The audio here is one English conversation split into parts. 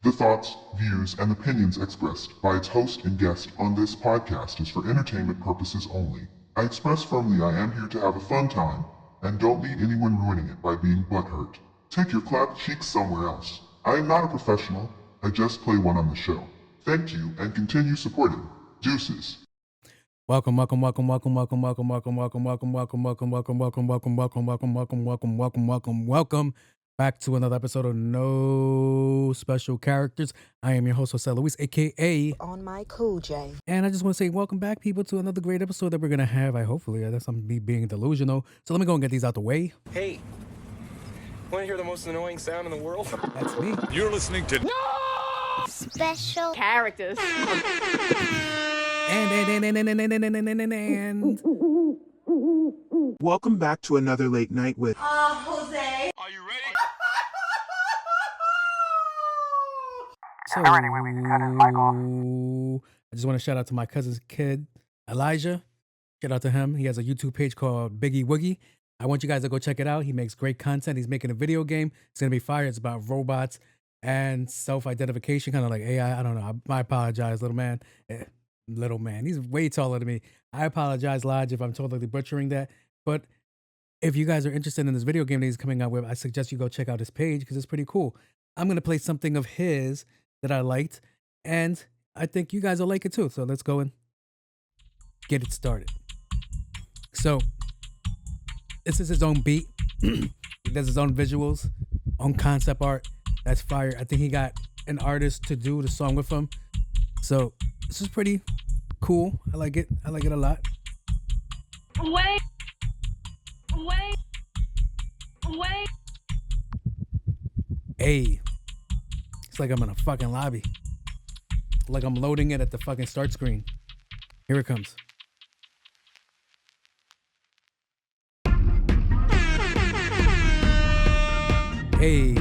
The thoughts, views, and opinions expressed by its host and guest on this podcast is for entertainment purposes only. I express firmly I am here to have a fun time, and don't need anyone ruining it by being butthurt. Take your clapped cheeks somewhere else. I am not a professional, I just play one on the show. Thank you, and continue supporting. Deuces. Welcome back to another episode of No Special Characters. I am your host, Jose Luis, aka On my cool J. And I just want to say welcome back, people, to another great episode that we're gonna have. Hopefully, that's me being delusional. So let me go and get these out the way. Hey, want to hear the most annoying sound in the world? That's me. You're listening to No Special Characters. And welcome back to another late night with Jose. Are you ready? So, I just want to shout out to my cousin's kid, Elijah. Shout out to him. He has a YouTube page called BiggieWoogie. I want you guys to go check it out. He makes great content. He's making a video game. It's going to be fire. It's about robots and self-identification, kind of like AI. I don't know. I apologize, little man. Little man. He's way taller than me. I apologize, Lodge, if I'm totally butchering that. But if you guys are interested in this video game that he's coming out with, I suggest you go check out his page because it's pretty cool. I'm going to play something of his that I liked, and I think you guys will like it too. So let's go and get it started. So this is his own beat. He does his own visuals, own concept art. That's fire. I think he got an artist to do the song with him. So this is pretty cool. I like it. I like it a lot. Wait. Hey, it's like I'm in a fucking lobby. Like I'm loading it at the fucking start screen. Here it comes. Hey,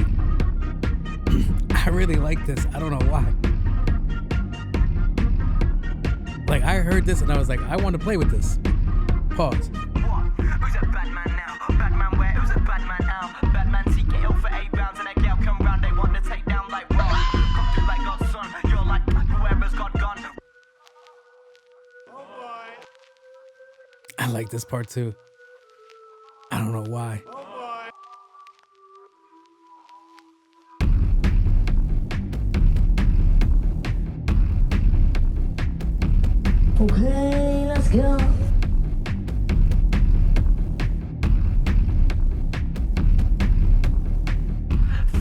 I really like this. I don't know why. Like, I heard this and I was like, I want to play with this. Pause. Who's a bad man now? Bad man where? Who's a bad man now? Bad man seek it for 8 rounds and a girl come round, they want to take down like raw. Come through like God's son, you're like whoever's God gone. I like this part too. I don't know why. Okay, let's go.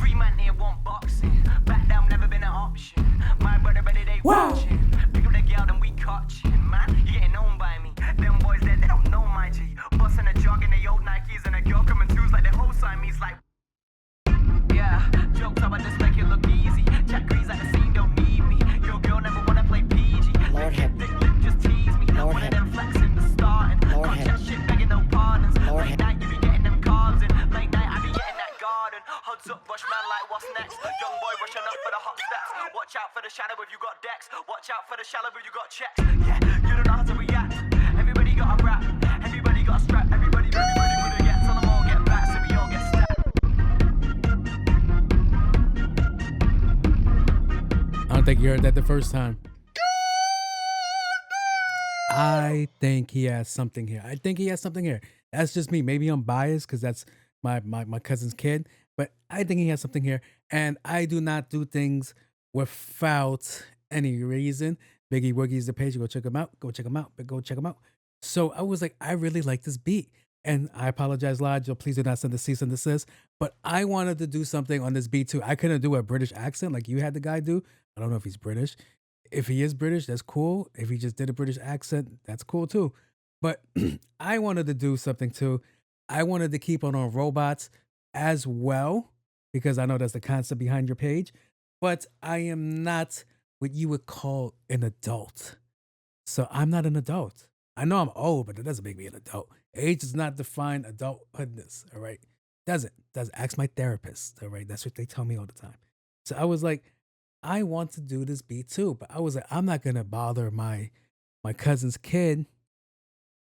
Free man here want boxing. Back down never been an option. My brother better they watching. Pick up the girl then we catching. Man, you getting owned by me. Them boys there, they don't know my G. Busting a jog in the old Nikes and a girl coming twos like the whole Siamese like. Yeah, jokes about this make it look easy. Jack Grease at the scene don't need me. Your girl never wanna play PG. Lord have Thick lip just tease me. Lord One have of them flexing the starting. Lord Can't have chat shit begging no pardons. Lord Late have night you be getting them carbs in. Late night I be getting that garden. Huds up, rush man like what's next? Young boy rushing up for the hot steps. Watch out for the shadow if you got decks. Watch out for the shallow if you got checks. Yeah, you don't know how to react. Everybody got a rap. Everybody got a strap. Everybody gonna get. Tell them all get back so we all get stacked. I don't think you heard that the first time. I think he has something here. That's just me. Maybe I'm biased because that's my cousin's kid. But I think he has something here. And I do not do things without any reason. BiggieWoogie is the page. Go check him out. Go check him out. So I was like, I really like this beat. And I apologize, Lodge. Please do not send a cease and desist. But I wanted to do something on this beat too. I couldn't do a British accent like you had the guy do. I don't know if he's British. If he is British, that's cool. If he just did a British accent, that's cool too. But I wanted to do something too. I wanted to keep on robots as well, because I know that's the concept behind your page. But I am not what you would call an adult. So I'm not an adult. I know I'm old, but that doesn't make me an adult. Age does not define adulthoodness, all right? Doesn't. Ask my therapist, all right? That's what they tell me all the time. So I was like, I want to do this beat too, but I was like, I'm not gonna bother my cousin's kid.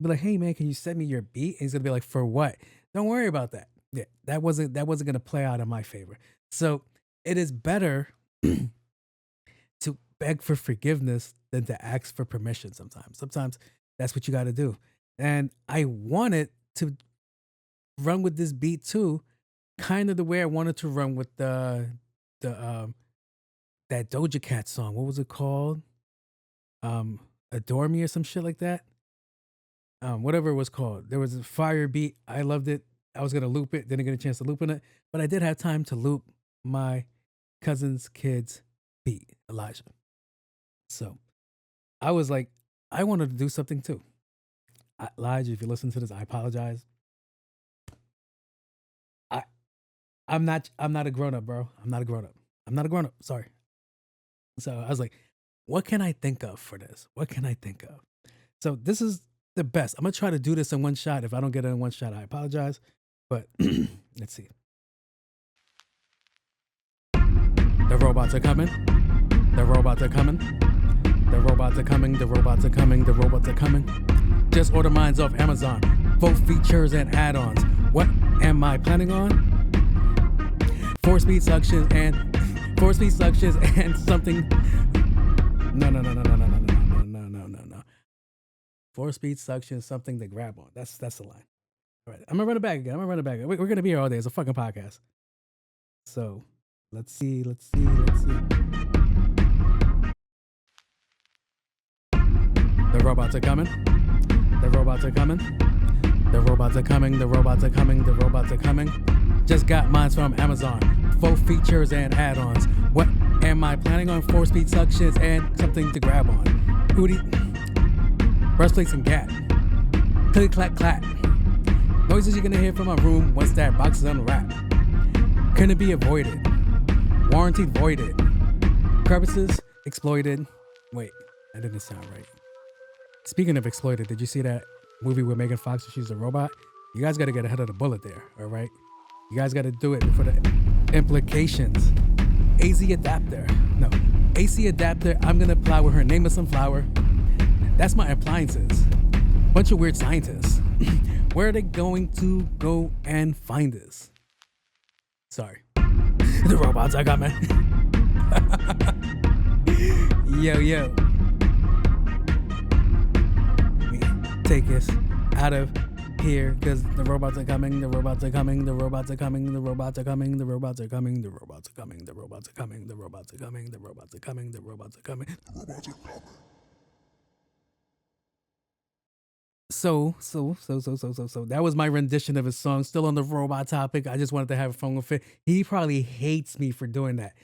Be like, hey man, can you send me your beat? And he's gonna be like, for what? Don't worry about that. Yeah, that wasn't gonna play out in my favor. So it is better beg for forgiveness than to ask for permission sometimes. Sometimes that's what you got to do. And I wanted to run with this beat too, kind of the way I wanted to run with the that Doja Cat song. What was it called? Adore Me or some shit like that. Whatever it was called. There was a fire beat. I loved it. I was gonna loop it, didn't get a chance to loop in it, but I did have time to loop my cousin's kid's beat, Elijah. So I was like, I wanted to do something too. Elijah, if you listen to this, I apologize. I'm not a grown-up, bro. I'm not a grown-up. Sorry. So I was like, what can I think of for this? What can I think of? So this is the best. I'm gonna try to do this in one shot. If I don't get it in one shot, I apologize. But let's see. The robots are coming. The robots are coming. The robots are coming. The robots are coming. The robots are coming. Just order mines off Amazon. Both features and add-ons. What am I planning on? 4-speed suctions and something. No. 4-speed suction, something to grab on. That's the line. All right, I'm gonna run it back again. We're gonna be here all day. It's a fucking podcast. So let's see. The robots are coming. The robots are coming. The robots are coming. The robots are coming. The robots are coming. Just got mine from Amazon. Both features and add-ons. What am I planning on? 4-speed suctions and something to grab on. Hootie. Breastplates and gap. Click, clack, clack. Noises you're gonna hear from my room once that box is unwrapped. Couldn't be avoided. Warranted voided. Crevices exploited. Wait, that didn't sound right. Speaking of exploited, did you see that movie with Megan Fox where she's a robot? You guys gotta get ahead of the bullet there, all right? You guys gotta do it for the implications. AZ adapter. No. AC adapter, I'm gonna apply with her name of sunflower. That's my appliances. Bunch of weird scientists. Where are they going to go and find this? Sorry. The robots are coming. Yo. We take this out of here because the robots are coming. The robots are coming. The robots are coming. The robots are coming. The robots are coming. The robots are coming. The robots are coming. The robots are coming. The robots are coming. The robots are coming. The robots are coming. So that was my rendition of his song. Still on the robot topic. I just wanted to have fun with it. He probably hates me for doing that.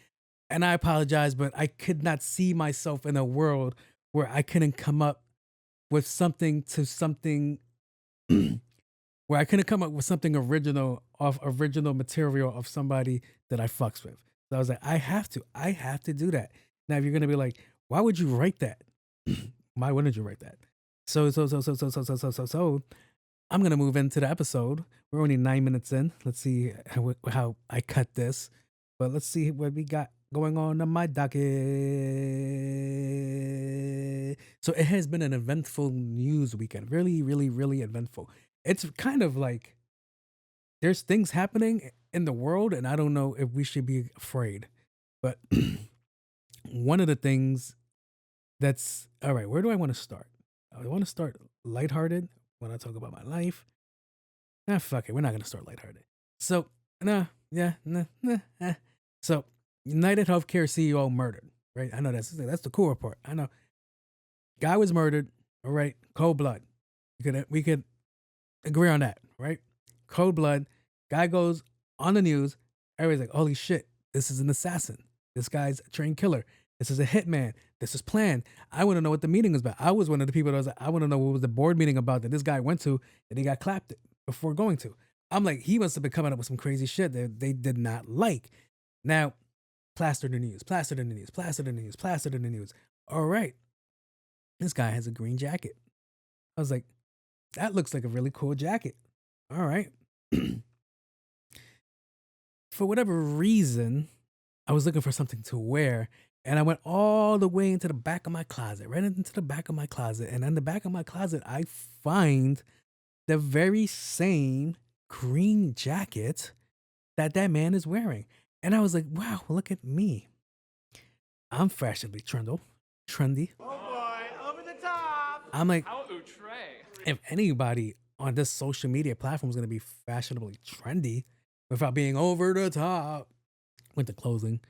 And I apologize, but I could not see myself in a world where I couldn't come up with something where I couldn't come up with something original off original material of somebody that I fucks with. So I was like, I have to do that. Now, if you're going to be like, why would you write that? Why wouldn't you write that? So, I'm going to move into the episode. We're only 9 minutes in. Let's see how I cut this. But let's see what we got going on my docket. So it has been an eventful news weekend. Really, really, really eventful. It's kind of like there's things happening in the world, and I don't know if we should be afraid. But one of the things that's... All right, where do I want to start? I want to start lighthearted when I talk about my life. Fuck it. We're not going to start lighthearted. So, So, United Healthcare CEO murdered, right? I know that's the cool report. I know. Guy was murdered, all right? Cold blood. We could agree on that, right? Cold blood. Guy goes on the news. Everybody's like, holy shit, this is an assassin. This guy's a trained killer. This is a hitman. This is planned. I want to know what the meeting was about. I was one of the people that was like, I want to know what was the board meeting about that this guy went to and he got clapped before going to. I'm like, he must have been coming up with some crazy shit that they did not like. Now, plastered in the news. All right. This guy has a green jacket. I was like, that looks like a really cool jacket. All right. For whatever reason, I was looking for something to wear. And I went all the way into the back of my closet, right into the back of my closet. And in the back of my closet, I find the very same green jacket that man is wearing. And I was like, wow, look at me. I'm fashionably trendy. Oh boy, over the top. I'm like, How outre. if anybody on this social media platform is going to be fashionably trendy without being over the top with the clothing,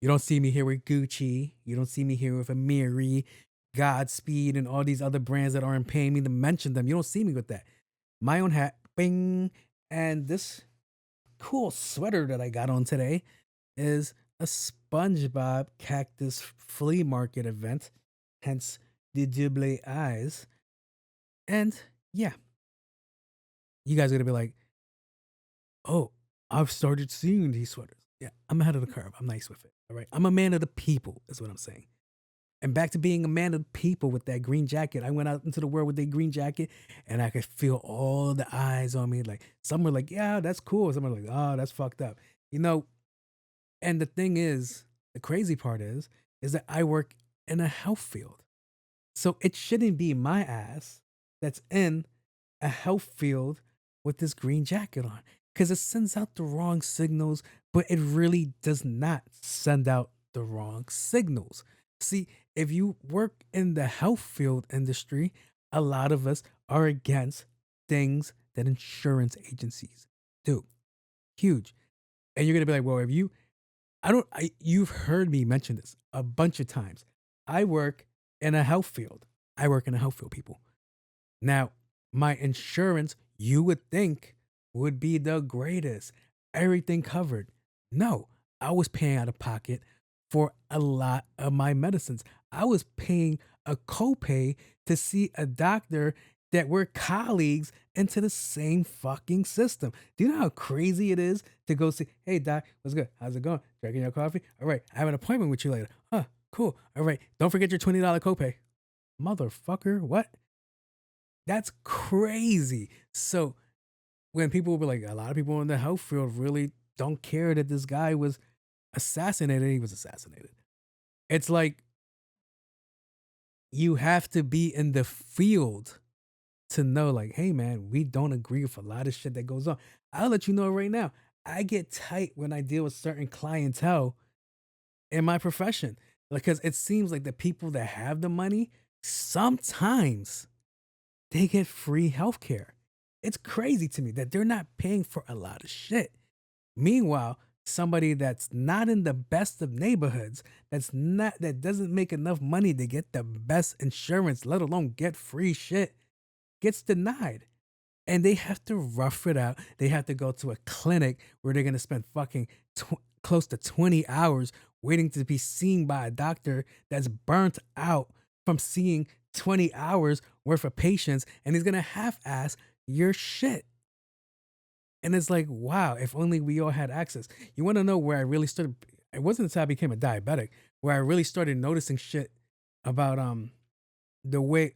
you don't see me here with Gucci. You don't see me here with Amiri, Godspeed, and all these other brands that aren't paying me to mention them. You don't see me with that. My own hat, bing. And this cool sweater that I got on today is a SpongeBob cactus flea market event, hence the double eyes. And yeah, you guys are gonna be like, oh, I've started seeing these sweaters. Yeah, I'm ahead of the curve. I'm nice with it. All right. I'm a man of the people, is what I'm saying. And back to being a man of the people with that green jacket. I went out into the world with that green jacket and I could feel all the eyes on me. Like some were like, yeah, that's cool. Some were like, oh, that's fucked up. You know, and the thing is, the crazy part is that I work in a health field. So it shouldn't be my ass that's in a health field with this green jacket on, because it sends out the wrong signals, but it really does not send out the wrong signals. See, if you work in the health field industry, a lot of us are against things that insurance agencies do. Huge. And you're going to be like, well, if you, you've heard me mention this a bunch of times. I work in a health field. I work in a health field, people. Now, my insurance, you would think, would be the greatest. Everything covered. No, I was paying out of pocket for a lot of my medicines. I was paying a copay to see a doctor that we're colleagues into the same fucking system. Do you know how crazy it is to go see, hey, doc, what's good? How's it going? Drinking your coffee? All right, I have an appointment with you later. Huh, cool. All right, don't forget your $20 copay. Motherfucker, what? That's crazy. So when people will be like, a lot of people in the health field really don't care that this guy was assassinated. He was assassinated. It's like, you have to be in the field to know, like, hey man, we don't agree with a lot of shit that goes on. I'll let you know right now, I get tight when I deal with certain clientele in my profession, because it seems like the people that have the money, sometimes they get free healthcare. It's crazy to me that they're not paying for a lot of shit. Meanwhile, somebody that's not in the best of neighborhoods, that doesn't make enough money to get the best insurance, let alone get free shit, gets denied. And they have to rough it out. They have to go to a clinic where they're going to spend fucking close to 20 hours waiting to be seen by a doctor that's burnt out from seeing 20 hours worth of patients, and he's going to half-ass your shit. And it's like, wow, if only we all had access. You want to know where I really started? It wasn't until I became a diabetic where I really started noticing shit about the way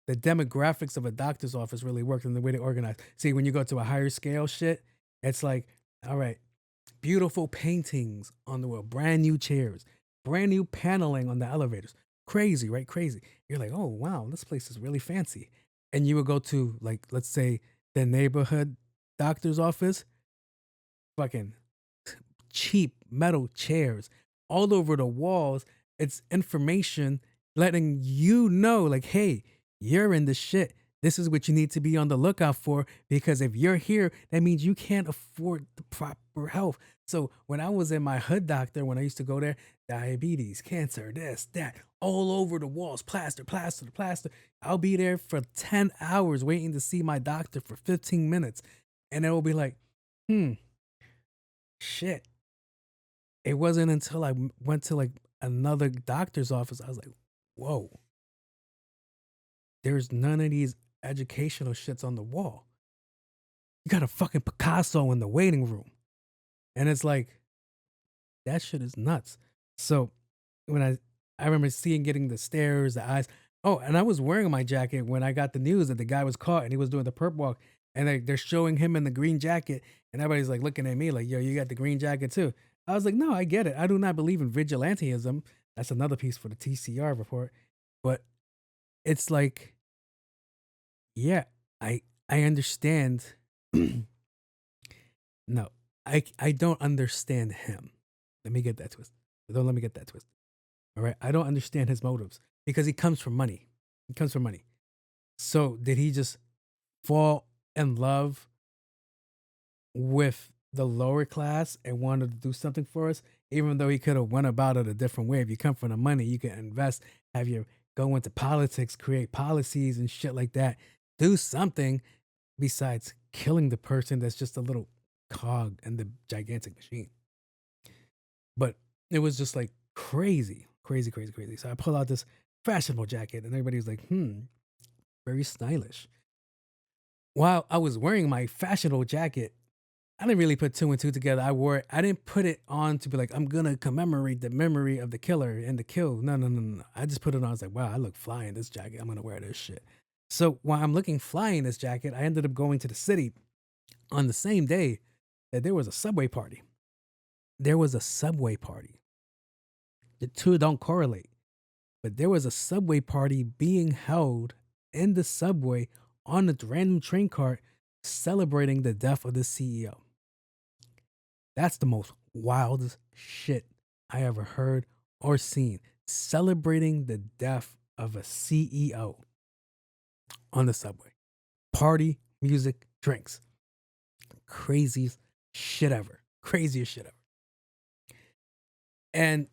the demographics of a doctor's office really worked and the way they organize. See, when you go to a higher scale shit, it's like, all right, beautiful paintings on the wall, brand new chairs, brand new paneling on the elevators. Crazy, right? Crazy. You're like, oh, wow, this place is really fancy. And you would go to, like, let's say the neighborhood doctor's office, fucking cheap metal chairs all over the walls. It's information letting you know, like, hey, you're in the shit. This is what you need to be on the lookout for, because if you're here, that means you can't afford the proper health. So when I was in my hood doctor, when I used to go there, diabetes, cancer, this, that, all over the walls, plaster. I'll be there for 10 hours waiting to see my doctor for 15 minutes. And it will be like, shit. It wasn't until I went to like another doctor's office, I was like, whoa. There's none of these educational shits on the wall. You got a fucking Picasso in the waiting room. And it's like, that shit is nuts. So when I remember getting the stares, the eyes. Oh, and I was wearing my jacket when I got the news that the guy was caught and he was doing the perp walk. And they're showing him in the green jacket. And everybody's like looking at me like, yo, you got the green jacket too. I was like, no, I get it. I do not believe in vigilantism. That's another piece for the TCR report. But it's like, yeah, I understand. No, I don't understand him. Let me get that twist. Don't let me get that twisted. All right. I don't understand his motives because he comes from money. He comes from money. So did he just fall in love with the lower class and wanted to do something for us, even though he could have went about it a different way? If you come from the money, you can invest, have your go into politics, create policies and shit like that. Do something besides killing the person that's just a little cog in the gigantic machine. But it was just like crazy, crazy, crazy, crazy. So I pull out this fashionable jacket and everybody's like, very stylish. While I was wearing my fashionable jacket, I didn't really put two and two together. I didn't put it on to be like, I'm gonna commemorate the memory of the killer and the kill. No. I just put it on. I was like, wow, I look fly in this jacket. I'm gonna wear this shit. So while I'm looking fly in this jacket, I ended up going to the city on the same day that there was a subway party. There was a subway party. The two don't correlate, but there was a subway party being held in the subway on a random train cart celebrating the death of the CEO. That's the most wildest shit I ever heard or seen. Celebrating the death of a CEO on the subway. Party, music, drinks. Craziest shit ever. Craziest shit ever. And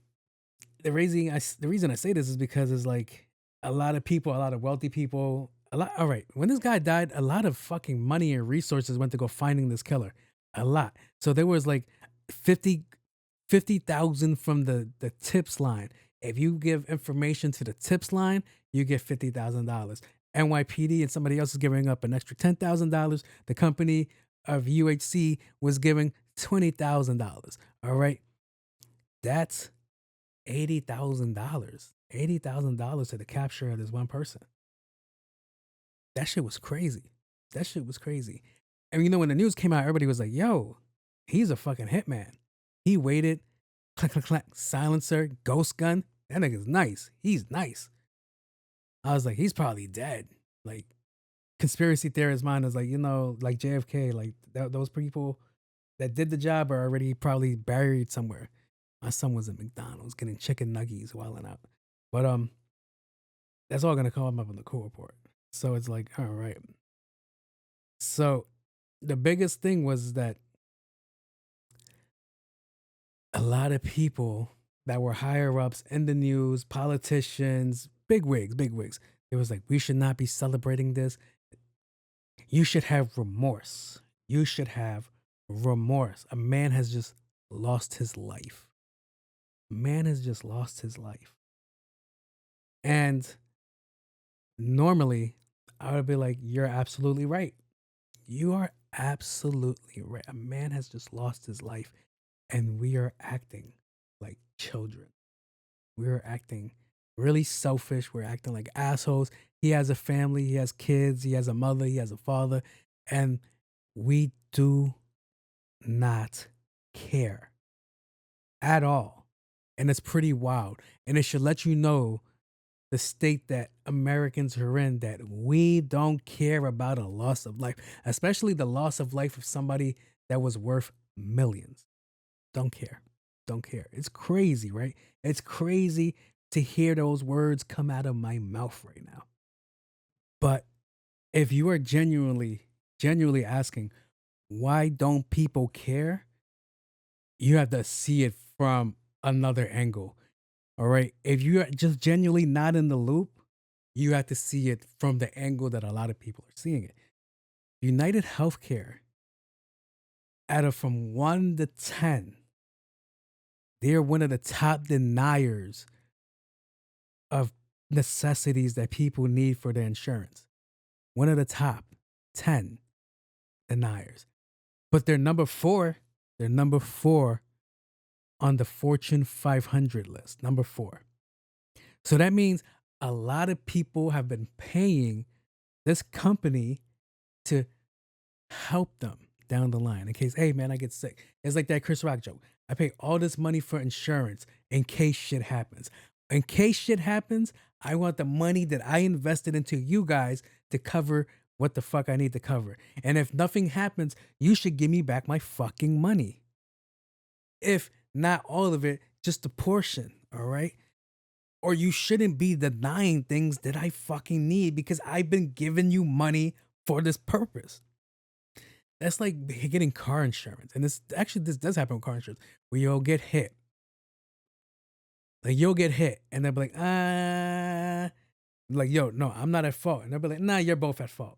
the reason I say this is because it's like a lot of people, a lot of wealthy people, all right, when this guy died, a lot of fucking money and resources went to go finding this killer. A lot. So there was like 50,000 from the tips line. If you give information to the tips line, you get $50,000. NYPD and somebody else is giving up an extra $10,000. The company of UHC was giving $20,000. All right. That's $80,000. $80,000 to the capture of this one person. That shit was crazy. That shit was crazy. And you know, when the news came out, everybody was like, yo, he's a fucking hitman. He waited, clack, clack, clack, silencer, ghost gun. That nigga's nice. He's nice. I was like, he's probably dead. Like, conspiracy theorist mind is like, you know, like JFK, like those people that did the job are already probably buried somewhere. My son was at McDonald's getting chicken nuggies wilding out. But that's all gonna come up in the cool report. So it's like, all right. So the biggest thing was that a lot of people that were higher ups in the news, politicians, bigwigs, it was like, we should not be celebrating this. You should have remorse. You should have remorse. A man has just lost his life. A man has just lost his life. And normally, I would be like, you're absolutely right. You are absolutely right. A man has just lost his life, and we are acting like children. We are acting really selfish. We're acting like assholes. He has a family. He has kids. He has a mother. He has a father. And we do not care at all. And it's pretty wild. And it should let you know the state that Americans are in, that we don't care about a loss of life, especially the loss of life of somebody that was worth millions. Don't care. Don't care. It's crazy, right? It's crazy to hear those words come out of my mouth right now. But if you are genuinely asking, why don't people care? You have to see it from another angle. All right. If you're just genuinely not in the loop, you have to see it from the angle that a lot of people are seeing it. United Healthcare, out of from 1 to 10, they're one of the top deniers of necessities that people need for their insurance. One of the top 10 deniers. But they're number 4. They're number 4 on the Fortune 500 list, number 4. So that means a lot of people have been paying this company to help them down the line in case, hey man, I get sick. It's like that Chris Rock joke. I pay all this money for insurance in case shit happens. In case shit happens, I want the money that I invested into you guys to cover what the fuck I need to cover. And if nothing happens, you should give me back my fucking money. If not all of it, just a portion, all right? Or you shouldn't be denying things that I fucking need because I've been giving you money for this purpose. That's like getting car insurance. And this does happen with car insurance, where you'll get hit. Like you'll get hit and they'll be like, yo, no, I'm not at fault. And they'll be like, nah, you're both at fault.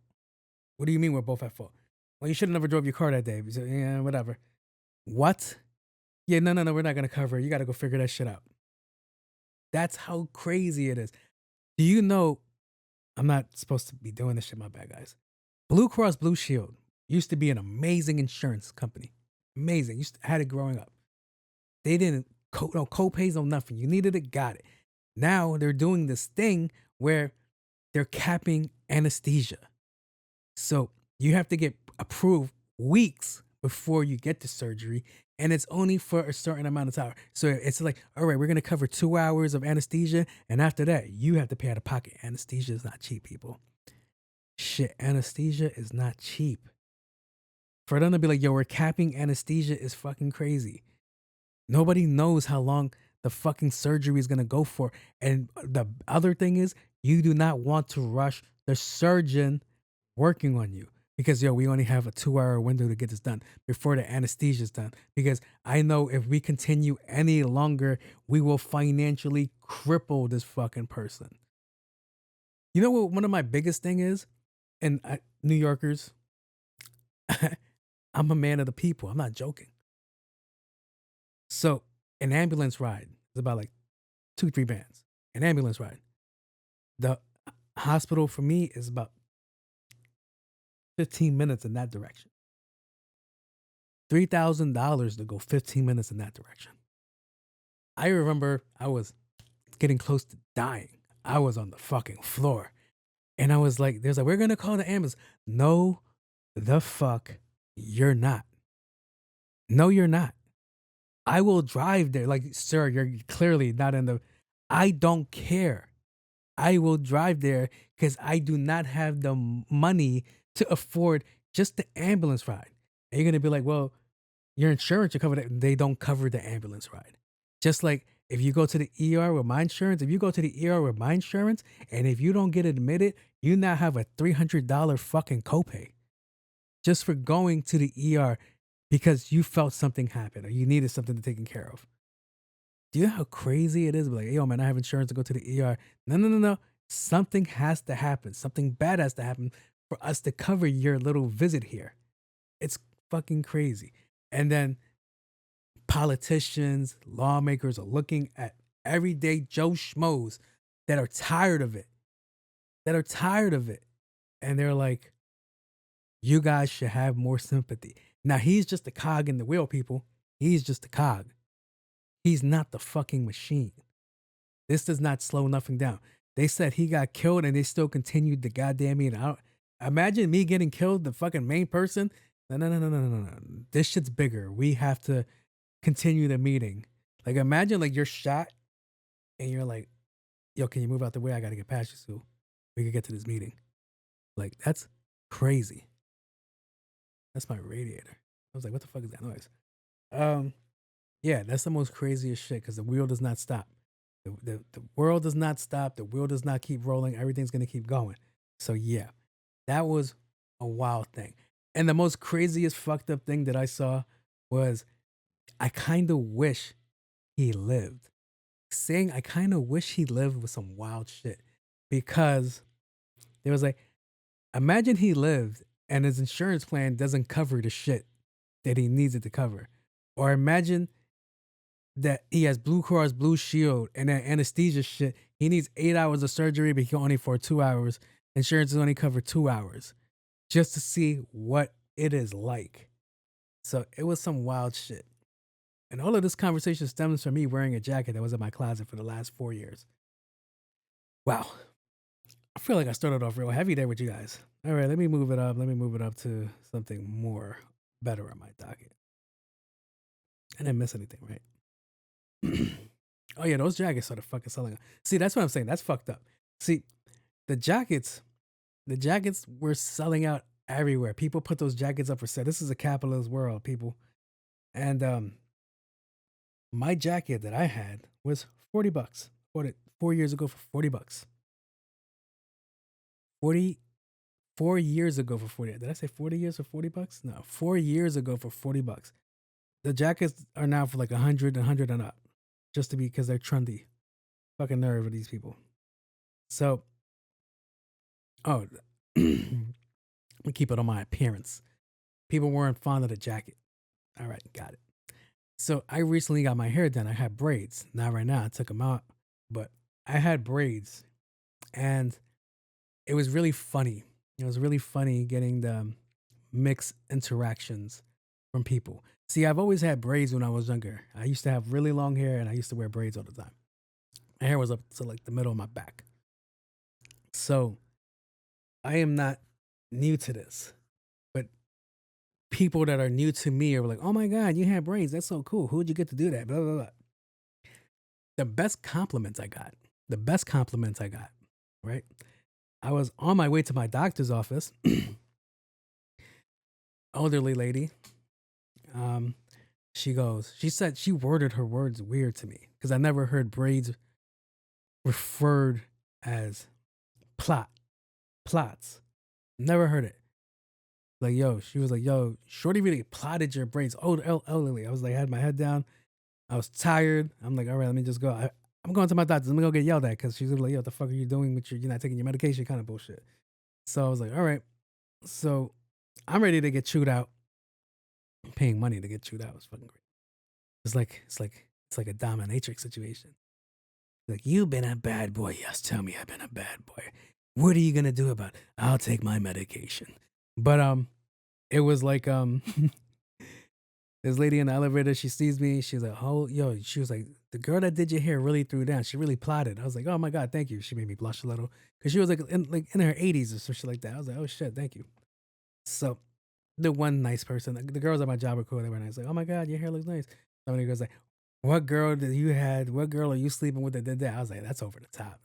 What do you mean we're both at fault? Well, you should have never drove your car that day. So, yeah, whatever. What? Yeah, no, we're not going to cover it. You got to go figure that shit out. That's how crazy it is. Do you know, I'm not supposed to be doing this shit, my bad, guys. Blue Cross Blue Shield used to be an amazing insurance company. Amazing. Had it growing up. They didn't, no co-pays, no nothing. You needed it, got it. Now they're doing this thing where they're capping anesthesia. So you have to get approved weeks before you get the surgery, and it's only for a certain amount of time. So it's like, all right, we're going to cover 2 hours of anesthesia, and after that, you have to pay out of pocket. Anesthesia is not cheap, people. Shit, anesthesia is not cheap. For them to be like, yo, we're capping anesthesia is fucking crazy. Nobody knows how long the fucking surgery is going to go for. And the other thing is, you do not want to rush the surgeon working on you because, yo, we only have a 2-hour window to get this done before the anesthesia is done. Because I know if we continue any longer, we will financially cripple this fucking person. You know what one of my biggest thing is? And New Yorkers, I'm a man of the people. I'm not joking. So an ambulance ride is about like 2-3 bands. An ambulance ride. The hospital for me is about 15 minutes in that direction. $3,000 to go 15 minutes in that direction. I remember I was getting close to dying. I was on the fucking floor. And I was like, there's like, we're going to call the ambulance. No, the fuck, you're not. No, you're not. I will drive there. Like, sir, you're clearly not in the, I don't care. I will drive there because I do not have the money to afford just the ambulance ride. And you're going to be like, well, your insurance should cover that. They don't cover the ambulance ride. Just like if you go to the ER with my insurance, and if you don't get admitted, you now have a $300 fucking copay just for going to the ER because you felt something happen or you needed something to taken care of. Do you know how crazy it is? Like, yo, man, I have insurance to go to the ER. No. Something has to happen. Something bad has to happen for us to cover your little visit here. It's fucking crazy. And then politicians, lawmakers are looking at everyday Joe Schmoes that are tired of it. And they're like, you guys should have more sympathy. Now, he's just a cog in the wheel, people. He's just a cog. He's not the fucking machine. This does not slow nothing down. They said he got killed and they still continued the goddamn meeting. Imagine me getting killed, the fucking main person. No. This shit's bigger. We have to continue the meeting. Like, imagine like you're shot and you're like, yo, can you move out the way? I got to get past you so we can get to this meeting. Like, that's crazy. That's my radiator. I was like, what the fuck is that noise? Yeah, that's the most craziest shit because the wheel does not stop. The world does not stop. The wheel does not keep rolling. Everything's going to keep going. So yeah, that was a wild thing. And the most craziest fucked up thing that I saw was I kind of wish he lived. Saying I kind of wish he lived with some wild shit because there was like, imagine he lived and his insurance plan doesn't cover the shit that he needs it to cover. Or imagine that he has Blue Cross Blue Shield and that anesthesia shit. He needs 8 hours of surgery, but he can only afford 2 hours. Insurance is only cover 2 hours just to see what it is like. So it was some wild shit. And all of this conversation stems from me wearing a jacket that was in my closet for the last 4 years. Wow. I feel like I started off real heavy there with you guys. All right, let me move it up. Let me move it up to something more better on my docket. I didn't miss anything, right? Oh yeah, those jackets are the fucking selling out. See, that's what I'm saying. That's fucked up. See, the jackets were selling out everywhere. People put those jackets up for sale. This is a capitalist world, people. And My jacket that I had was $40. Bought it 4 years ago for $40. 4 years ago for 40. Did I say 40 years for $40? No, 4 years ago for $40. The jackets are now for like 100 and up. Just to be because they're trendy. Fucking nerve of these people. So, oh, we keep it on my appearance. People weren't fond of the jacket. All right, got it. So I recently got my hair done. I had braids. Not right now. I took them out, but I had braids, and it was really funny. It was really funny getting the mixed interactions from people. See, I've always had braids when I was younger. I used to have really long hair, and I used to wear braids all the time. My hair was up to like the middle of my back. So I am not new to this, but people that are new to me are like, "Oh my God, you have braids. That's so cool. Who'd you get to do that?" Blah, blah, blah. The best compliments I got, right? I was on my way to my doctor's office, elderly lady. She said she worded her words weird to me because I never heard braids referred as plots. Never heard it. Like, yo, she was like, yo, shorty really plotted your braids. Oh, elderly. I was like, I had my head down. I was tired. I'm like, all right, let me just go. I'm going to my doctor's. I'm going to go get yelled at because she's like, yo, what the fuck are you doing with you're not taking your medication kind of bullshit. So I was like, all right. So I'm ready to get chewed out. I'm paying money to get chewed out. It's fucking great. It's like a dominatrix situation. Like, you've been a bad boy. Yes, tell me I've been a bad boy. What are you gonna do about it? I'll take my medication. But it was like this lady in the elevator, she sees me, she's like, oh, yo, she was like, the girl that did your hair really threw down. She really plotted. I was like, oh my God, thank you. She made me blush a little. Cause she was like in her 80s or some shit like that. I was like, oh shit, thank you. So the one nice person, the girls at my job were cool. They were nice. Like, oh my God, your hair looks nice. Somebody goes like, what girl are you sleeping with that did that? I was like, that's over the top.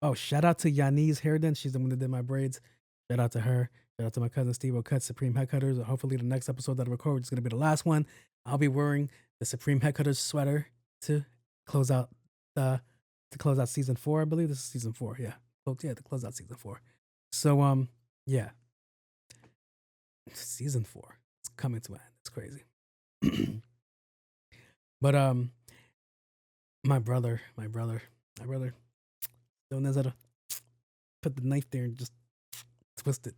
Oh, shout out to Yani's hair done. She's the one that did my braids. Shout out to her. Shout out to my cousin Steve who cuts Supreme Head Cutters. Hopefully the next episode that I record is going to be the last one. I'll be wearing the Supreme Head Cutters sweater to close out season 4. I believe this is season 4. Yeah. Oh, yeah, to close out season 4. So yeah. Season 4. It's coming to an end. It's crazy. But my brother still knows how to put the knife there and just twist it.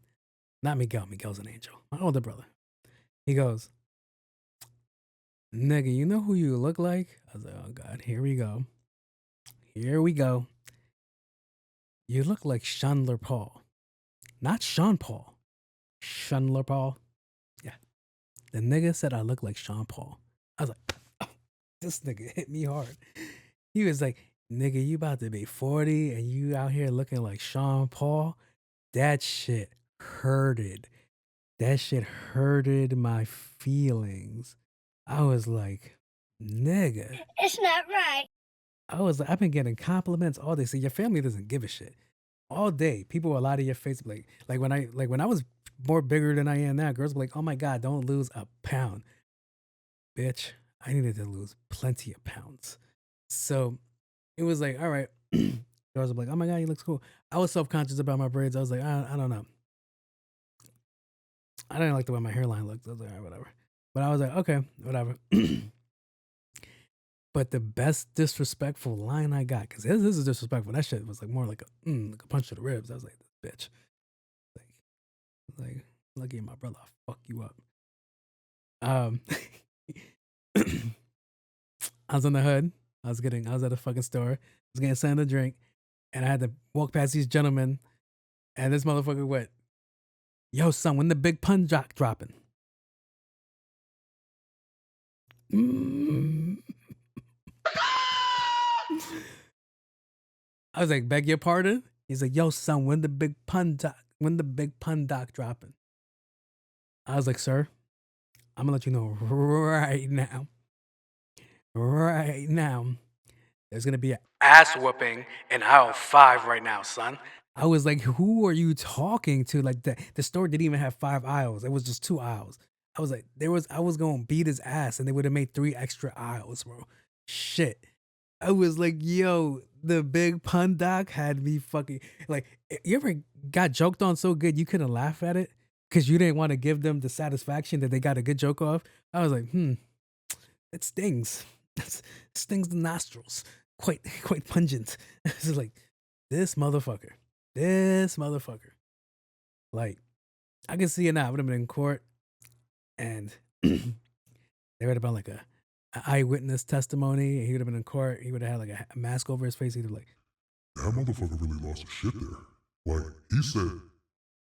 Not Miguel. Miguel's an angel. My older brother. He goes, nigga, you know who you look like? I was like, oh God, here we go. You look like Chandler Paul. Not Sean Paul. Chandler Paul. Yeah. The nigga said I look like Sean Paul. I was like, oh, this nigga hit me hard. He was like, nigga, you about to be 40 and you out here looking like Sean Paul? That shit hurted. That shit hurted my feelings. I was like, nigga. It's not right. I was like, I've been getting compliments all day. So your family doesn't give a shit. All day, people will lie to your face. Like when I was more bigger than I am now, girls were like, oh my God, don't lose a pound. Bitch, I needed to lose plenty of pounds. So it was like, all right. Girls were like, oh my God, you look cool. I was self-conscious about my braids. I was like, I don't know. I didn't like the way my hairline looked. I was like, all right, whatever. But I was like, okay, whatever. But the best disrespectful line I got, because this is disrespectful. That shit was like more like a punch to the ribs. I was like, bitch. Like, lucky my brother, I'll fuck you up. I was in the hood. I was at a fucking store. I was getting something to drink. And I had to walk past these gentlemen. And this motherfucker went, yo, son, when the big pun dropping? I was like, beg your pardon? He's like, yo, son, when the big pun doc dropping? I was like, sir, I'm gonna let you know right now. Right now. There's gonna be an ass whooping in aisle 5 right now, son. I was like, who are you talking to? Like the store didn't even have 5 aisles. It was just 2 aisles. I was like, I was gonna beat his ass and they would have made 3 extra aisles, bro. shit. I was like, yo, the big pun doc had me fucking like. You ever got joked on so good you couldn't laugh at it because you didn't want to give them the satisfaction that they got a good joke off? I was like, it stings. It stings the nostrils. Quite pungent. It's just like this motherfucker. Like, I can see it now. I would have been in court, and they read about like a eyewitness testimony. He would have been in court. He would have had like a mask over his face. He'd have like, That motherfucker really lost his shit there. Like, he said,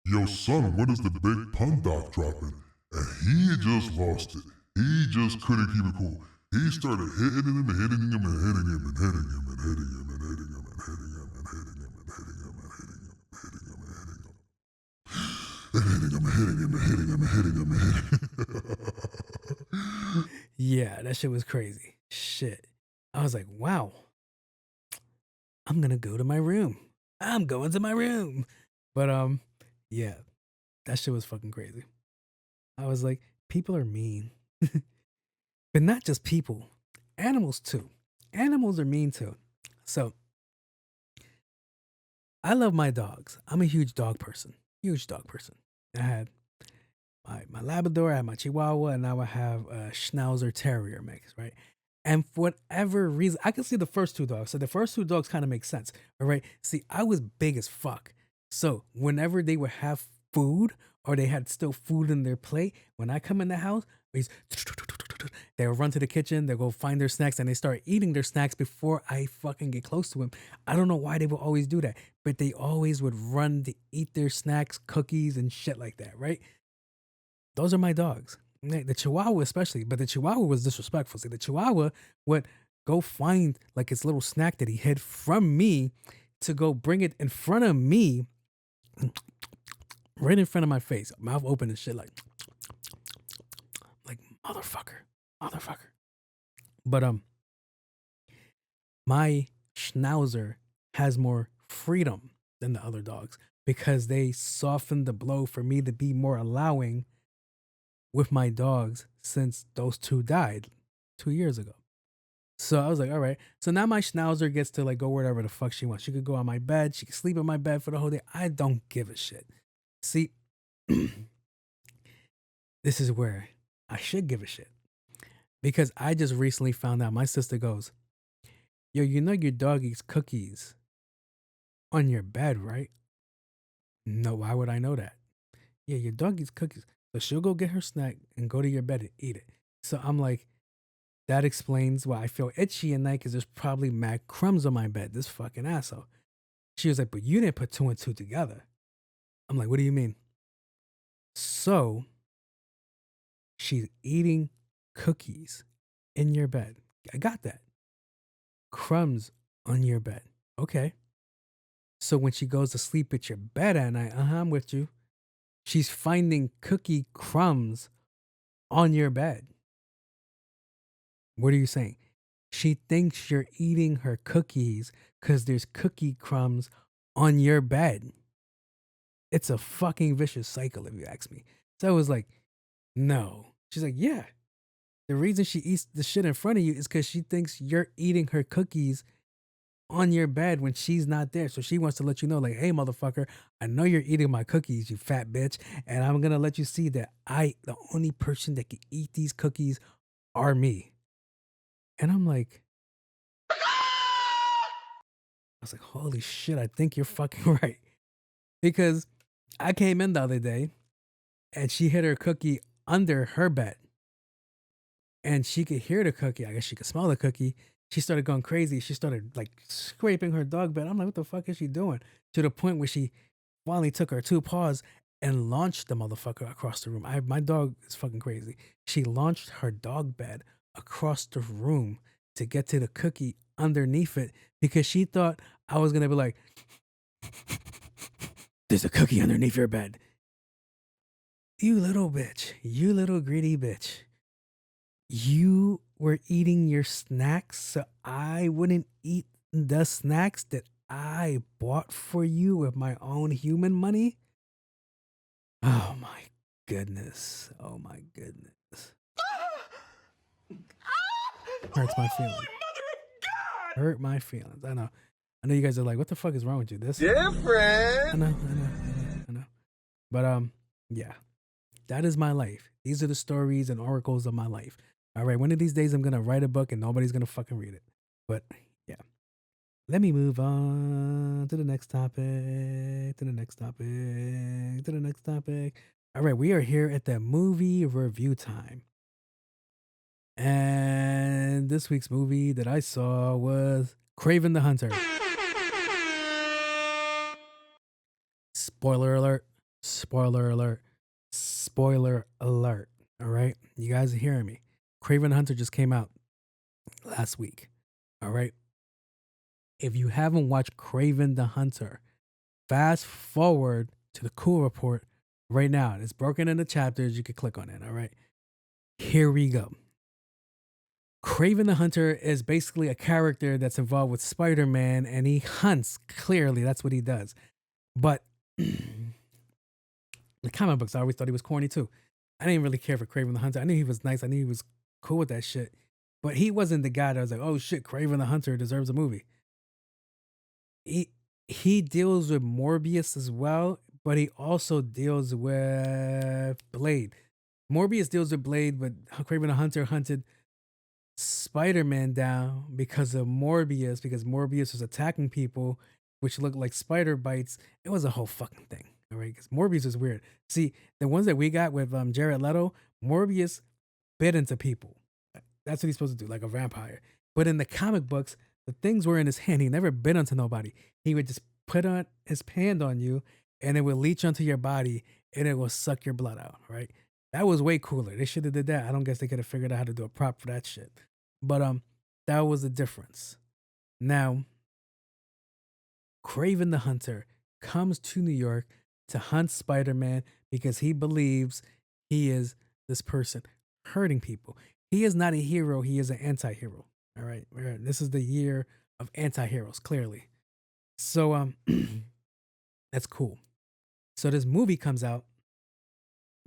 yo, son, when is the big pun doc dropping? And he just lost it. He just couldn't keep it cool. He started hitting him and hitting him and hitting him and hitting him and hitting him and hitting him and hitting him and hitting him and hitting him and hitting him and hitting him and hitting him and hitting him and hitting him and hitting him and hitting him and hitting him. yeah, that shit was crazy. Shit. I was like, wow. I'm gonna go to my room. I'm going to my room. But yeah, that shit was fucking crazy. I was like, people are mean. But not just people, animals too. Animals are mean too. So I love my dogs. I'm a huge dog person. I had my Labrador, I had my Chihuahua, and now I have a Schnauzer Terrier mix, right? And for whatever reason, I can see the first two dogs. So the first two dogs kind of make sense, all right? See, I was big as fuck. So whenever they would have food or they had still food in their plate, when I come in the house, they'll run to the kitchen, they'll go find their snacks, and they start eating their snacks before I fucking get close to them. I don't know why they would always do that, but they always would run to eat their snacks, cookies, and shit like that, right? Those are my dogs. The Chihuahua especially, but the Chihuahua was disrespectful. See, the Chihuahua would go find like his little snack that he hid from me to go bring it in front of me, right in front of my face, mouth open and shit like motherfucker. But my Schnauzer has more freedom than the other dogs because they softened the blow for me to be more allowing with my dogs since those two died 2 years ago. So I was like, all right. So now my Schnauzer gets to like go wherever the fuck she wants. She could go on my bed. She could sleep in my bed for the whole day. I don't give a shit. See, this is where I should give a shit. Because I just recently found out, my sister goes, yo, you know your dog eats cookies on your bed, right? No, why would I know that? Yeah, your dog eats cookies. So she'll go get her snack and go to your bed and eat it. So I'm like, that explains why I feel itchy at night because there's probably mad crumbs on my bed. This fucking asshole. She was like, but you didn't put two and two together. I'm like, what do you mean? So she's eating cookies in your bed. I got that. Crumbs on your bed. Okay. So when she goes to sleep at your bed at night, I'm with you. She's finding cookie crumbs on your bed. What are you saying? She thinks you're eating her cookies because there's cookie crumbs on your bed. It's a fucking vicious cycle, if you ask me. So I was like, no. She's like, yeah. The reason she eats the shit in front of you is because she thinks you're eating her cookies on your bed when she's not there. So she wants to let you know, like, hey, motherfucker, I know you're eating my cookies, you fat bitch. And I'm going to let you see that the only person that can eat these cookies are me. And I'm like, I was like, holy shit, I think you're fucking right. Because I came in the other day and she hid her cookie under her bed. And she could hear the cookie. I guess she could smell the cookie. She started going crazy. She started like scraping her dog bed. I'm like, what the fuck is she doing? To the point where she finally took her two paws and launched the motherfucker across the room. My dog is fucking crazy. She launched her dog bed across the room to get to the cookie underneath it because she thought I was going to be like, there's a cookie underneath your bed. You little bitch. You little greedy bitch. You were eating your snacks so I wouldn't eat the snacks that I bought for you with my own human money? Oh my goodness. Oh my goodness. Hurts my feelings. hurt my feelings. I know you guys are like, what the fuck is wrong with you? This Different. I know. But yeah, that is my life. These are the stories and oracles of my life. All right, one of these days I'm gonna write a book and nobody's gonna fucking read it. But yeah, let me move on to the next topic. All right, we are here at the movie review time. And this week's movie that I saw was Kraven the Hunter. Spoiler alert. All right, you guys are hearing me. Kraven the Hunter just came out last week. All right. If you haven't watched Kraven the Hunter, fast forward to the Cool Report right now. It's broken into chapters. You can click on it. All right. Here we go. Kraven the Hunter is basically a character that's involved with Spider-Man, and he hunts. Clearly, that's what he does. But the comic books, I always thought he was corny too. I didn't really care for Kraven the Hunter. I knew he was nice. I knew he was cool with that shit. But he wasn't the guy that was like, oh shit, Kraven the Hunter deserves a movie. He deals with Morbius as well, but he also deals with Blade. Morbius deals with Blade, but Kraven the Hunter hunted Spider-Man down because Morbius was attacking people, which looked like spider bites. It was a whole fucking thing. All right, because Morbius is weird. See, the ones that we got with Jared Leto, Morbius bit into people. That's what he's supposed to do, like a vampire. But in the comic books, the things were in his hand. He never bit onto nobody. He would just put on his hand on you, and it would leech onto your body, and it will suck your blood out. Right? That was way cooler. They should have did that. I don't guess they could have figured out how to do a prop for that shit. But that was the difference. Now, Kraven the Hunter comes to New York to hunt Spider-Man because he believes he is this person hurting people. He is not a hero. He is an anti-hero. All right. This is the year of anti-heroes, clearly. So that's cool. So this movie comes out,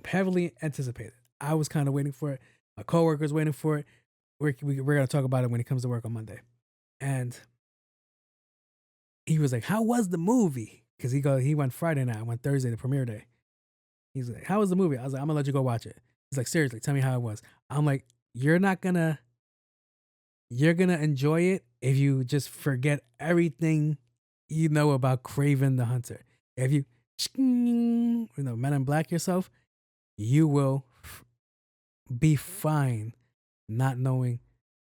heavily anticipated. I was kind of waiting for it. My coworker's waiting for it. We're going to talk about it when he comes to work on Monday. And he was like, how was the movie? Because he went Friday night. I went Thursday, the premiere day. He's like, how was the movie? I was like, I'm going to let you go watch it. He's like, seriously, tell me how it was. I'm like, you're going to enjoy it if you just forget everything you know about Kraven the Hunter. If you Men in Black yourself, you will be fine not knowing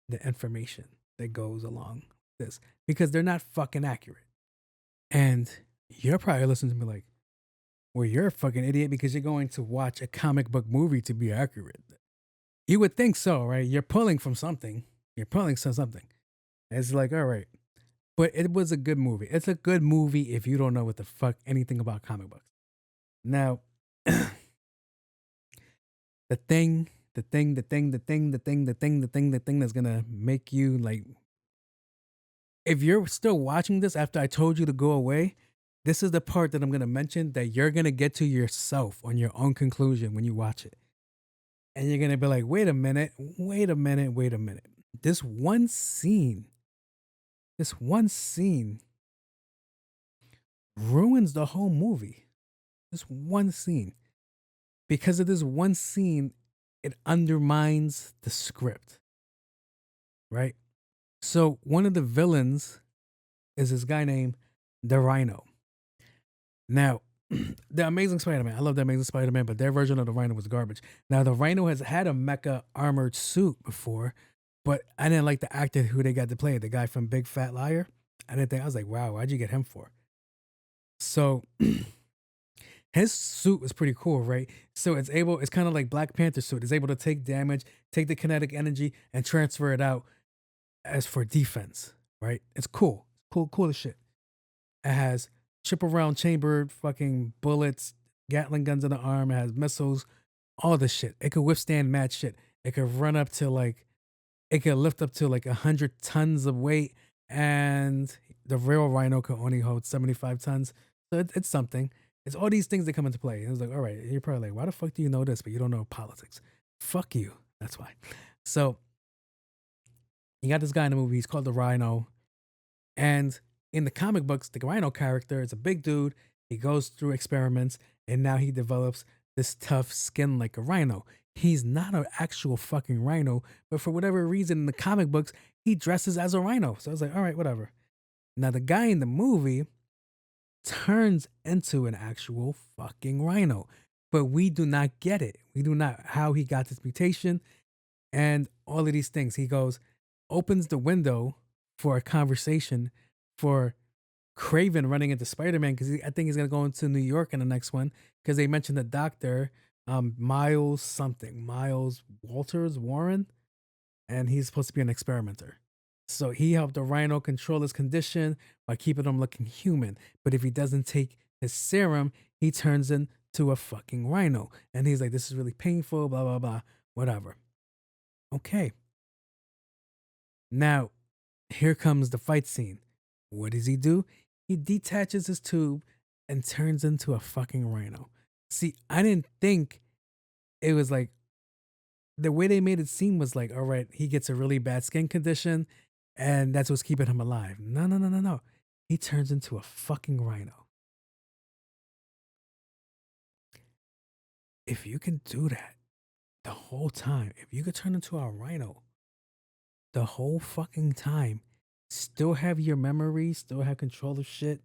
the information that goes along this, because they're not fucking accurate. And you're probably listening to me like, well, you're a fucking idiot because you're going to watch a comic book movie to be accurate. You would think so, right? You're pulling from something. It's like, all right. But it was a good movie. It's a good movie if you don't know what the fuck anything about comic books. Now, the thing that's gonna make you like, if you're still watching this after I told you to go away, this is the part that I'm gonna mention that you're gonna get to yourself on your own conclusion when you watch it. And you're gonna be like, wait a minute. This one scene ruins the whole movie. This one scene. Because of this one scene, it undermines the script. Right? So one of the villains is this guy named the Rhino. Now, the Amazing Spider-Man, I love the Amazing Spider-Man, but their version of the Rhino was garbage. Now, the Rhino has had a mecha armored suit before, but I didn't like the actor who they got to play, the guy from Big Fat Liar. I was like, wow, why'd you get him for? So his suit was pretty cool, right? So it's kind of like Black Panther's suit. It's able to take damage, take the kinetic energy, and transfer it out as for defense, right? It's cool. Cool as shit. It has chip around chambered fucking bullets, Gatling guns in the arm. It has missiles, all this shit. It could withstand mad shit. It could lift up to like 100 tons of weight, and the real Rhino could only hold 75 tons. So it's something. It's all these things that come into play. It was like, all right, you're probably like, why the fuck do you know this, but you don't know politics? Fuck you. That's why. So you got this guy in the movie. He's called the Rhino. And in the comic books, the rhino character is a big dude. He goes through experiments and now he develops this tough skin like a rhino. He's not an actual fucking rhino, but for whatever reason in the comic books, he dresses as a rhino. So I was like, all right, whatever. Now, the guy in the movie turns into an actual fucking rhino, but we do not get it. We do not how he got this mutation and all of these things. He opens the window for a conversation for Craven running into Spider-Man because I think he's gonna go into New York in the next one because they mentioned the doctor, Miles Warren, and he's supposed to be an experimenter. So he helped the rhino control his condition by keeping him looking human. But if he doesn't take his serum, he turns into a fucking rhino. And he's like, this is really painful, blah, blah, blah, whatever. Okay. Now, here comes the fight scene. What does he do? He detaches his tube and turns into a fucking rhino. See, I didn't think it was like, the way they made it seem was like, all right, he gets a really bad skin condition and that's what's keeping him alive. No. He turns into a fucking rhino. If you can do that the whole time, if you could turn into a rhino the whole fucking time, still have your memory, still have control of shit,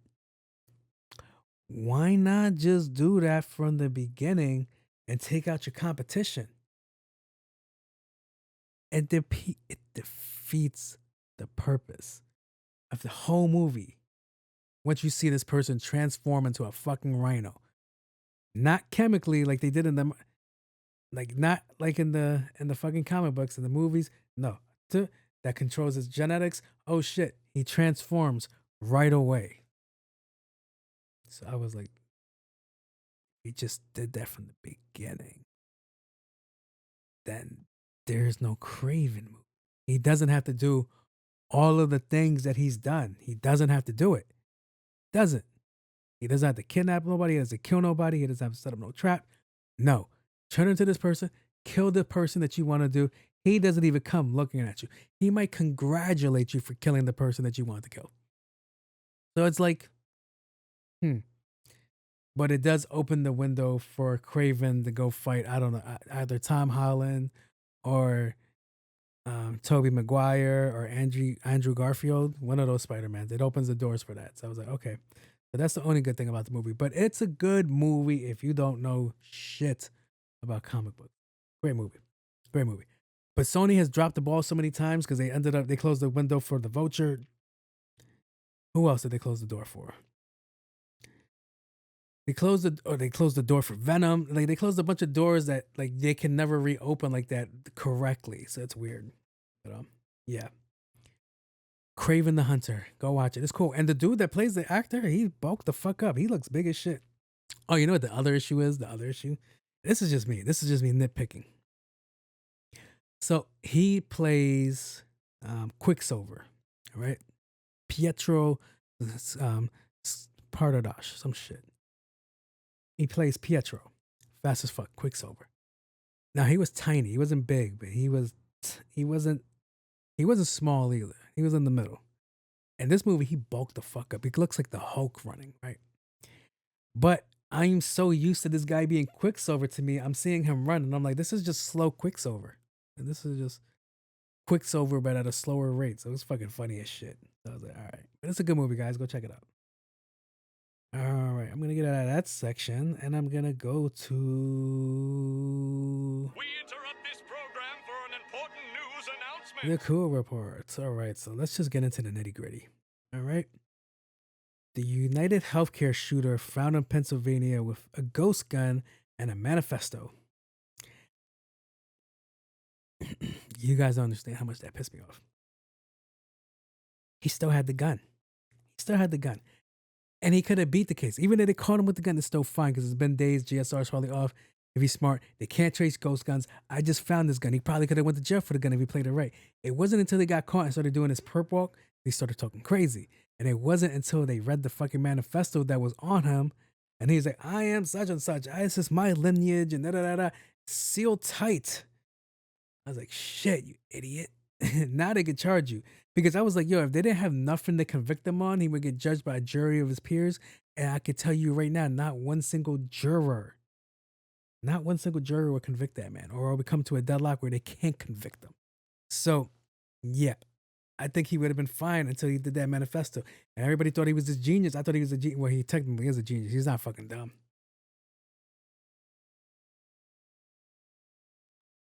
why not just do that from the beginning and take out your competition? It defeats the purpose of the whole movie. Once you see this person transform into a fucking rhino, not chemically like they did in the, like not like in the fucking comic books and the movies. No, that controls his genetics. Oh shit, he transforms right away. So I was like, he just did that from the beginning. Then there's no Craven movie. He doesn't have to do all of the things that he's done. He doesn't have to do it. Doesn't. He doesn't have to kidnap nobody. He doesn't kill nobody. He doesn't have to set up no trap. No. Turn into this person. Kill the person that you want to do. He doesn't even come looking at you. He might congratulate you for killing the person that you want to kill. So it's like, But it does open the window for Craven to go fight, I don't know, either Tom Holland or Tobey Maguire or Andrew Garfield, one of those Spider-Mans. It opens the doors for that. So I was like, okay. So that's the only good thing about the movie. But it's a good movie if you don't know shit about comic books. Great movie. Great movie. But Sony has dropped the ball so many times because they closed the window for the Vulture. Who else did they close the door for? They closed the door for Venom. Like they closed a bunch of doors that like they can never reopen like that correctly. So it's weird. But yeah. Craven the Hunter. Go watch it. It's cool. And the dude that plays the actor, he bulked the fuck up. He looks big as shit. Oh, you know what the other issue is? The other issue? This is just me. This is just me nitpicking. So he plays Quicksilver. All right. Pietro Pardodash, some shit. He plays Pietro, fast as fuck, Quicksilver. Now he was tiny. He wasn't big, but he wasn't small either. He was in the middle. In this movie, he bulked the fuck up. He looks like the Hulk running, right? But I'm so used to this guy being Quicksilver to me. I'm seeing him run, and I'm like, this is just slow Quicksilver. And this is just Quicksilver, but at a slower rate. So it was fucking funny as shit. So I was like, all right. But it's a good movie, guys. Go check it out. All right, I'm going to get out of that section, and I'm going to go to... We interrupt this program for an important news announcement. The cool reports. All right, so let's just get into the nitty-gritty. All right. The United Healthcare shooter found in Pennsylvania with a ghost gun and a manifesto. You guys don't understand how much that pissed me off. He still had the gun. And he could have beat the case. Even if they caught him with the gun, it's still fine because it's been days. GSR is probably off. If he's smart, they can't trace ghost guns. I just found this gun. He probably could have went to jail for the gun if he played it right. It wasn't until they got caught and started doing his perp walk, they started talking crazy. And it wasn't until they read the fucking manifesto that was on him. And he's like, I am such and such. This is my lineage and da-da-da-da. Sealed tight. I was like, shit, you idiot. Now they could charge you. Because I was like, yo, if they didn't have nothing to convict him on, he would get judged by a jury of his peers. And I could tell you right now, not one single juror would convict that man, or would come to a deadlock where they can't convict him. So, yeah, I think he would have been fine until he did that manifesto. And everybody thought he was this genius. I thought he was a genius. Well, he technically is a genius. He's not fucking dumb.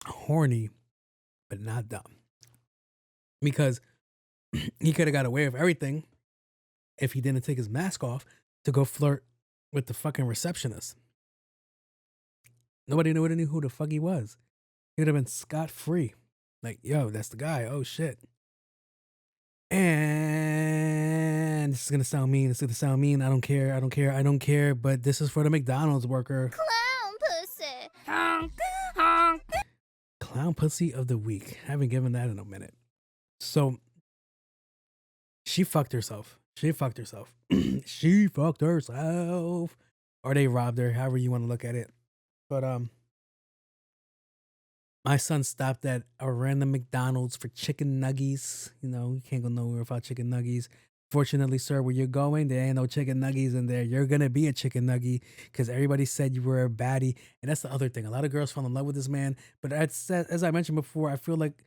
Horny, but not dumb. Because he could have got away with everything if he didn't take his mask off to go flirt with the fucking receptionist. Nobody would have knew who the fuck he was. He would have been scot-free. Like, yo, that's the guy. Oh, shit. And this is going to sound mean. I don't care. But this is for the McDonald's worker. Clown pussy. Clown pussy of the week. Haven't given that in a minute. So, she fucked herself. She fucked herself. Or they robbed her, however you want to look at it. But my son stopped at a random McDonald's for chicken nuggies. You know, you can't go nowhere without chicken nuggies. Fortunately, sir, where you're going, there ain't no chicken nuggies in there. You're going to be a chicken nuggie because everybody said you were a baddie. And that's the other thing. A lot of girls fall in love with this man. But as I mentioned before, I feel like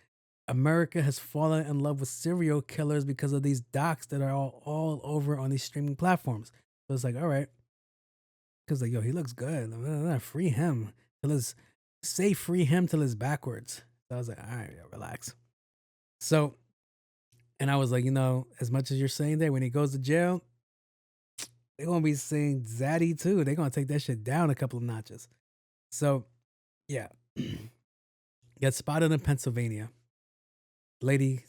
America has fallen in love with serial killers because of these docs that are all over on these streaming platforms. So it's like, all right. Because like, yo, he looks good. Free him. Free him till it's backwards. So I was like, all right, yo, relax. So, and I was like, you know, as much as you're saying that, when he goes to jail, they're going to be saying Zaddy too. They're going to take that shit down a couple of notches. So, yeah. Got spotted in Pennsylvania. Lady,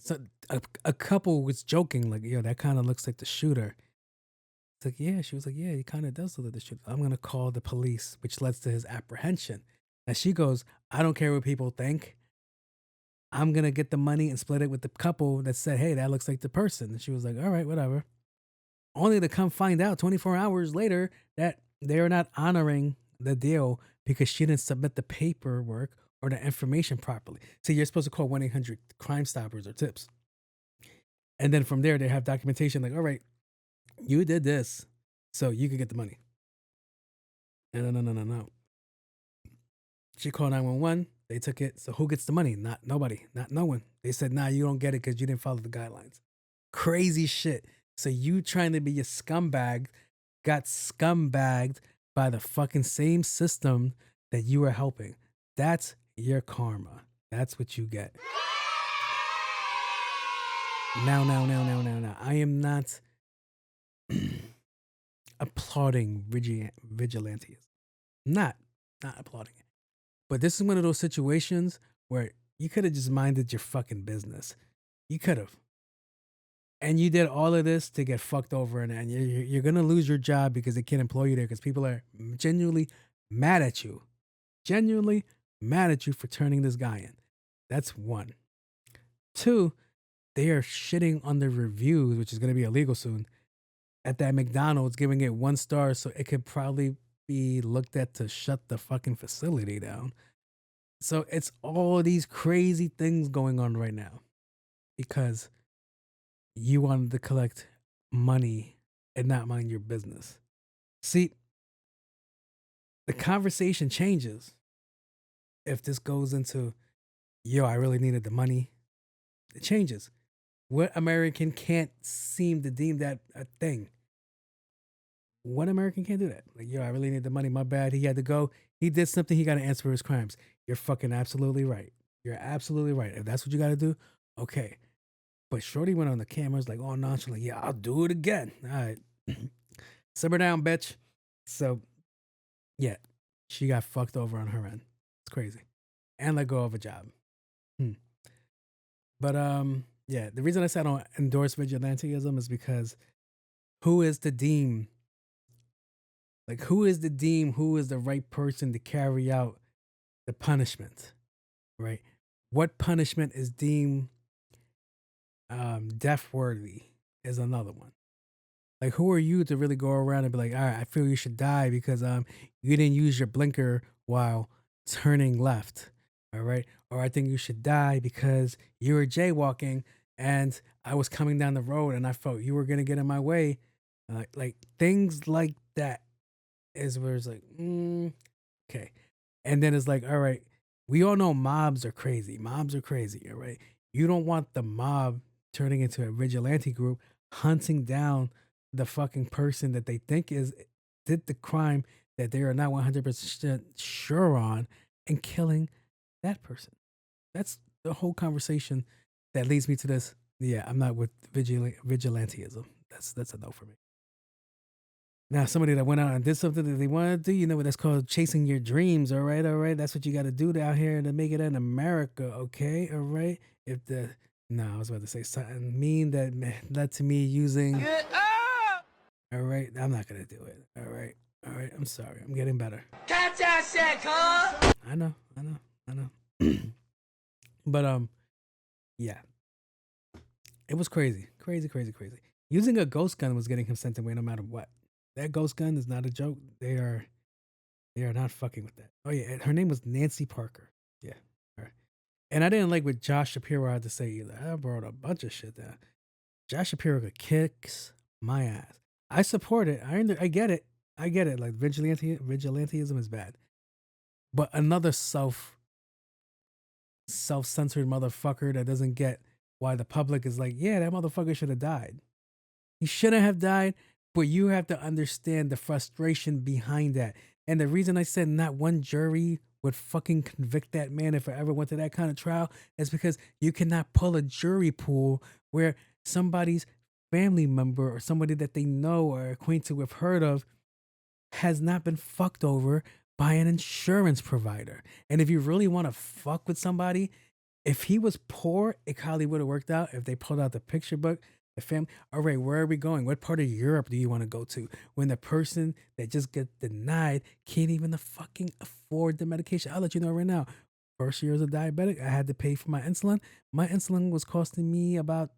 a couple was joking, like, yo, that kind of looks like the shooter. It's like, yeah. She was like, yeah, he kind of does look like the shooter. I'm going to call the police, which leads to his apprehension. And she goes, I don't care what people think. I'm going to get the money and split it with the couple that said, hey, that looks like the person. And she was like, all right, whatever. Only to come find out 24 hours later that they're not honoring the deal because she didn't submit the paperwork or the information properly. So you're supposed to call 1-800 Crime Stoppers or tips. And then from there, they have documentation like, all right, you did this, so you can get the money. No. She called 911. They took it. So who gets the money? Nobody. Not no one. They said, nah, you don't get it because you didn't follow the guidelines. Crazy shit. So you trying to be a scumbag got scumbagged by the fucking same system that you were helping. That's your karma. That's what you get. Now. I am not applauding vigilantes. Not applauding it. But this is one of those situations where you could have just minded your fucking business. You could have. And you did all of this to get fucked over, and you're going to lose your job because they can't employ you there because people are genuinely mad at you. Genuinely mad at you for turning this guy in. That's one. Two, they are shitting on the reviews, which is going to be illegal soon, at that McDonald's, giving it 1 star so it could probably be looked at to shut the fucking facility down. So it's all these crazy things going on right now because you wanted to collect money and not mind your business. See, the conversation changes if this goes into, yo, I really needed the money. It changes. What American can't seem to deem that a thing? What American can't do that? Like, yo, I really need the money. My bad. He had to go. He did something. He got to answer for his crimes. You're fucking absolutely right. You're absolutely right. If that's what you got to do, okay. But Shorty went on the cameras like, oh, nonchalant. Yeah, I'll do it again. All right. Simmer down, bitch. So, yeah, she got fucked over on her end. It's crazy. And let go of a job. But, yeah, the reason I said I don't endorse vigilantism is because who is to deem? Like, who is the right person to carry out the punishment, right? What punishment is deemed death worthy is another one. Like, who are you to really go around and be like, all right, I feel you should die because you didn't use your blinker while turning left, All right. Or I think you should die because you were jaywalking and I was coming down the road and I felt you were going to get in my way. Like things like that is where it's like, okay. And then it's like, all right, we all know mobs are crazy. Mobs are crazy. All right. You don't want the mob turning into a vigilante group hunting down the fucking person that they think did the crime that they are not 100% sure on and killing that person. That's the whole conversation that leads me to this. Yeah, I'm not with vigilanteism. That's a no for me. Now, somebody that went out and did something that they want to do, you know what that's called? Chasing your dreams. All right. That's what you got to do out here to make it in America. Okay, all right. I was about to say something mean that led to me using. All right, I'm not gonna do it. All right. I'm sorry. I'm getting better. Catch that shit, cuz! I know. But yeah, it was crazy. Using a ghost gun was getting him sent away no matter what. That ghost gun is not a joke. They are not fucking with that. Oh yeah, her name was Nancy Parker. Yeah, all right. And I didn't like what Josh Shapiro had to say either. I brought a bunch of shit down. Josh Shapiro kicks my ass. I support it. I get it. Like vigilanteism is bad, but another self-censored motherfucker that doesn't get why the public is like, yeah, that motherfucker should have died. He shouldn't have died, but you have to understand the frustration behind that. And the reason I said not one jury would fucking convict that man if I ever went to that kind of trial is because you cannot pull a jury pool where somebody's family member or somebody that they know or acquainted with, heard of, has not been fucked over by an insurance provider. And if you really want to fuck with somebody, if he was poor, it probably would have worked out if they pulled out the picture book, the family. All right, where are we going? What part of Europe do you want to go to? When the person that just got denied can't even fucking afford the medication. I'll let you know right now. First year as a diabetic, I had to pay for my insulin. My insulin was costing me about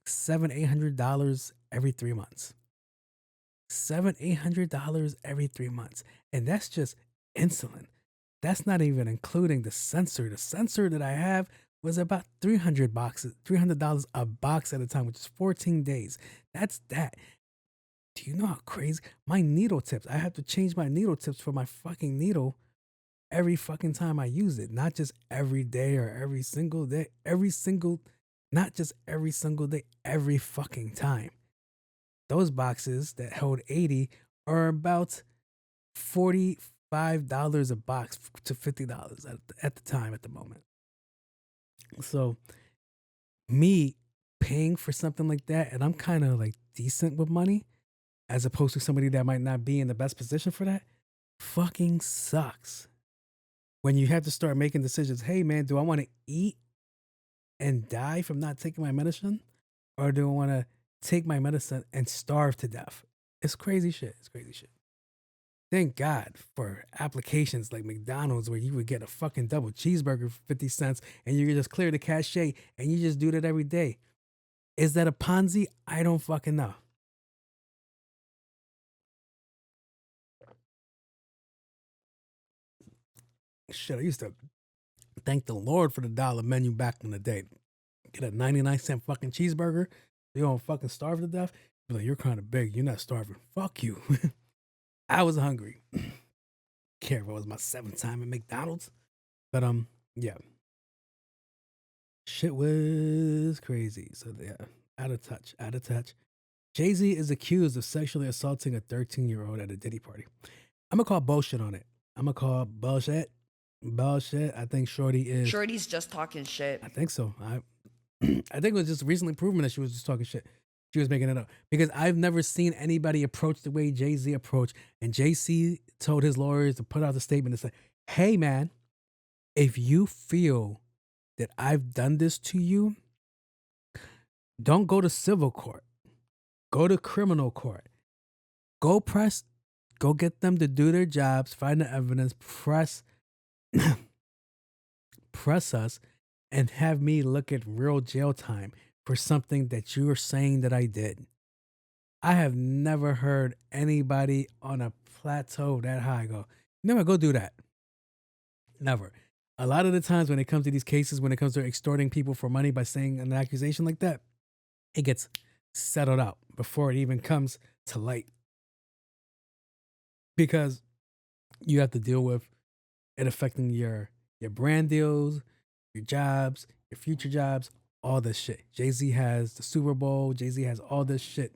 $700-800 every 3 months. $700-800 every 3 months. And that's just insulin. That's not even including the sensor. The sensor that I have was about $300 a box at a time, which is 14 days. That's that. Do you know how crazy? My needle tips. I have to change my needle tips for my fucking needle every fucking time I use it. Not just every day or every single day. Not just every single day, every fucking time. Those boxes that hold 80 are about $45 a box to $50 at the time, at the moment. So me paying for something like that, and I'm kind of like decent with money, as opposed to somebody that might not be in the best position for that, fucking sucks. When you have to start making decisions, hey man, do I want to eat and die from not taking my medicine? Or do I want to take my medicine and starve to death? It's crazy shit. Thank God for applications like McDonald's where you would get a fucking double cheeseburger for 50 cents and you could just clear the cachet and you just do that every day. Is that a Ponzi? I don't fucking know. Shit, I used to thank the Lord for the dollar menu back in the day. Get a 99-cent fucking cheeseburger. You don't fucking starve to death. Be like, you're kind of big. You're not starving. Fuck you. I was hungry. Care if it was my 7th time at McDonald's. But yeah. Shit was crazy. So yeah, out of touch. Jay-Z is accused of sexually assaulting a 13-year-old at a Diddy party. I'm gonna call bullshit on it. Bullshit. I think Shorty's just talking shit. I think so. I think it was just recently proven that she was just talking shit. She was making it up. Because I've never seen anybody approach the way Jay-Z approached. And Jay-Z told his lawyers to put out a statement and say, hey man, if you feel that I've done this to you, don't go to civil court. Go to criminal court. Go get them to do their jobs, find the evidence, press us, and have me look at real jail time for something that you are saying that I did. I have never heard anybody on a plateau that high go, never go do that. Never. a lot of the times when it comes to these cases, when it comes to extorting people for money by saying an accusation like that, it gets settled out before it even comes to light. Because you have to deal with it affecting your brand deals, your jobs, your future jobs, all this shit. Jay-Z has the Super Bowl, Jay-Z has all this shit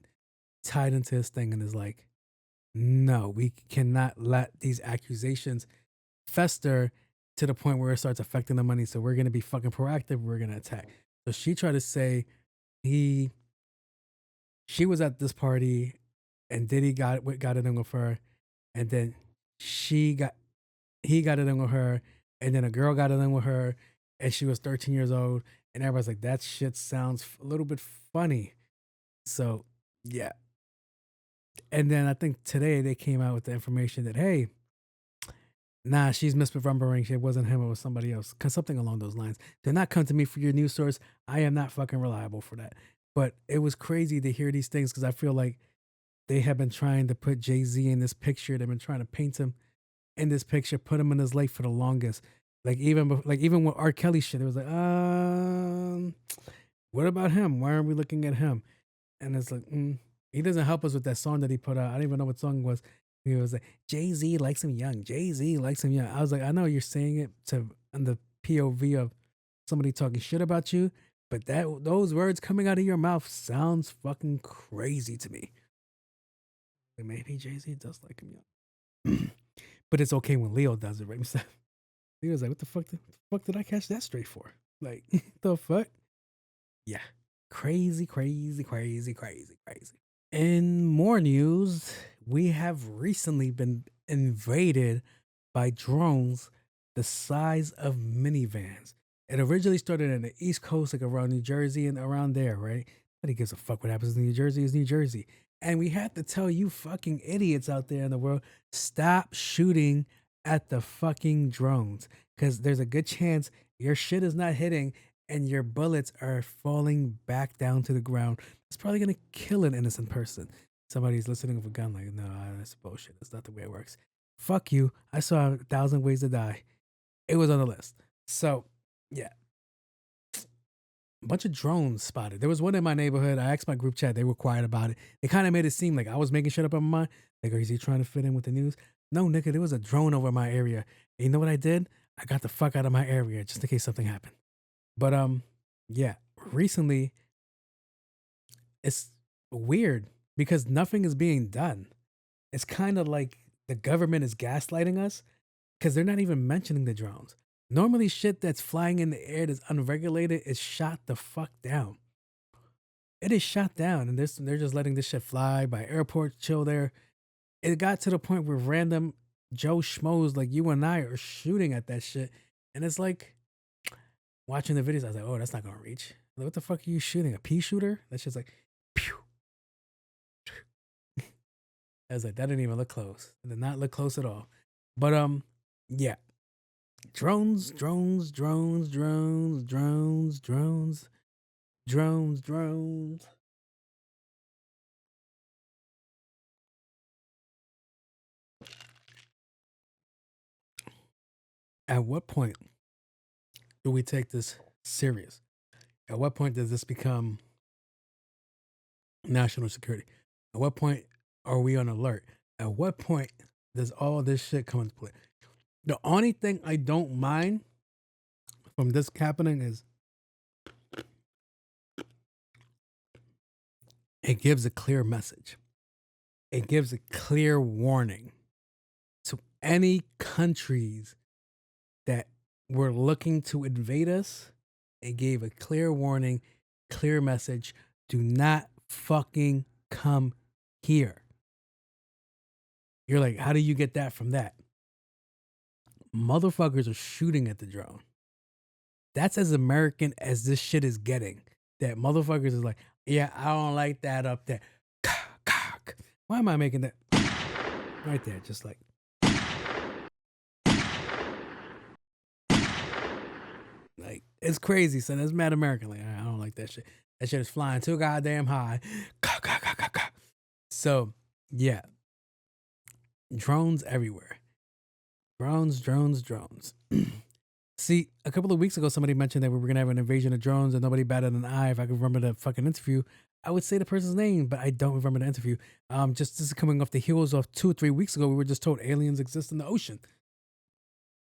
tied into his thing, and is like, no, we cannot let these accusations fester to the point where it starts affecting the money. So we're gonna be fucking proactive, we're gonna attack. So she tried to say she was at this party and Diddy got it in with her, and then he got it in with her, and then a girl got it in with her, and she was 13 years old, and everybody's like, that shit sounds a little bit funny. So yeah. And then I think today they came out with the information that, hey, nah, she's misremembering. It wasn't him, it was somebody else. Something along those lines. Do not come to me for your news source. I am not fucking reliable for that. But it was crazy to hear these things because I feel like they have been trying to put Jay-Z in this picture. They've been trying to paint him in this picture, put him in his light for the longest. Like even with R. Kelly shit, it was like, what about him? Why aren't we looking at him? And it's like, he doesn't help us with that song that he put out. I don't even know what song it was. He was like, Jay-Z likes him young. Jay-Z likes him young. I was like, I know you're saying it in the POV of somebody talking shit about you, but those words coming out of your mouth sounds fucking crazy to me. Like, maybe Jay-Z does like him young. But it's okay when Leo does it, right? Leo's like, what the fuck did I catch that straight for? Like, the fuck? Yeah. Crazy. In more news, we have recently been invaded by drones the size of minivans. It originally started in the East Coast, like around New Jersey and around there, right? Nobody gives a fuck what happens in New Jersey is New Jersey. And we have to tell you fucking idiots out there in the world, stop shooting at the fucking drones. Because there's a good chance your shit is not hitting and your bullets are falling back down to the ground. It's probably going to kill an innocent person. Somebody's listening with a gun like, no, that's bullshit. That's not the way it works. Fuck you. I saw 1,000 Ways to Die. It was on the list. So, yeah. A bunch of drones spotted. There was one in my neighborhood. I asked my group chat. They were quiet about it. They kind of made it seem like I was making shit up in my mind. Like, is he trying to fit in with the news? No, nigga, there was a drone over my area. And you know what I did? I got the fuck out of my area just in case something happened. But, yeah, recently, it's weird because nothing is being done. It's kind of like the government is gaslighting us because they're not even mentioning the drones. Normally, shit that's flying in the air that's unregulated is shot the fuck down. It is shot down, and they're just letting this shit fly by airports, chill there. It got to the point where random Joe Schmoes like you and I are shooting at that shit, and it's like watching the videos. I was like, oh, that's not gonna reach. Like, what the fuck are you shooting? A pea shooter? That shit's like, pew. I was like, that didn't even look close. It did not look close at all. But yeah. Drones. At what point do we take this serious? At what point does this become national security? At what point are we on alert? At what point does all this shit come into play? The only thing I don't mind from this happening is it gives a clear message. It gives a clear warning to any countries that were looking to invade us. It gave a clear warning, clear message. Do not fucking come here. You're like, how do you get that from that? Motherfuckers are shooting at the drone. That's as American as this shit is getting. That motherfuckers is like, yeah, I don't like that up there. Cock. Why am I making that? Right there, just like. Like, it's crazy, son. It's mad American. Like, I don't like that shit. That shit is flying too goddamn high. So, yeah. Drones everywhere. Drones. See, a couple of weeks ago, somebody mentioned that we were gonna have an invasion of drones and nobody batted an eye. If I could remember the fucking interview, I would say the person's name, but I don't remember the interview. Just this is coming off the heels of 2 or 3 weeks ago. We were just told aliens exist in the ocean.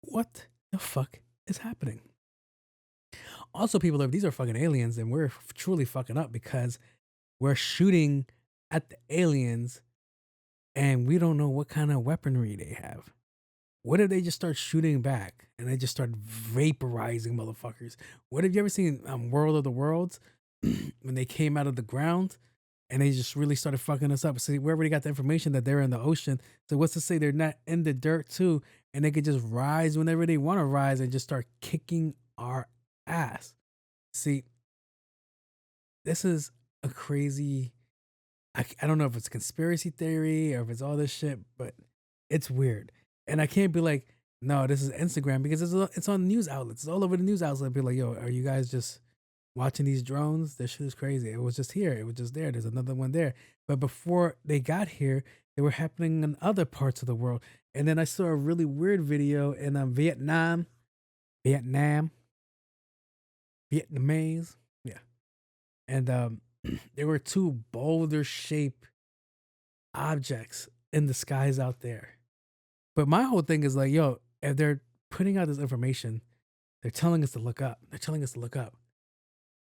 What the fuck is happening? Also, people, if these are fucking aliens, then we're truly fucking up because we're shooting at the aliens and we don't know what kind of weaponry they have. What if they just start shooting back and they just start vaporizing motherfuckers? What have you ever seen World of the Worlds when they came out of the ground and they just really started fucking us up? See, we already got the information that they're in the ocean. So what's to say they're not in the dirt too and they could just rise whenever they want to rise and just start kicking our ass? See, this is a crazy, I don't know if it's conspiracy theory or if it's all this shit, but it's weird. And I can't be like, no, this is Instagram because it's on news outlets. It's all over the news outlets. Be like, yo, are you guys just watching these drones? This shit is crazy. It was just here. It was just there. There's another one there. But before they got here, they were happening in other parts of the world. And then I saw a really weird video in Vietnamese, yeah. And there were two boulder-shaped objects in the skies out there. But my whole thing is like, yo, if they're putting out this information, they're telling us to look up. They're telling us to look up.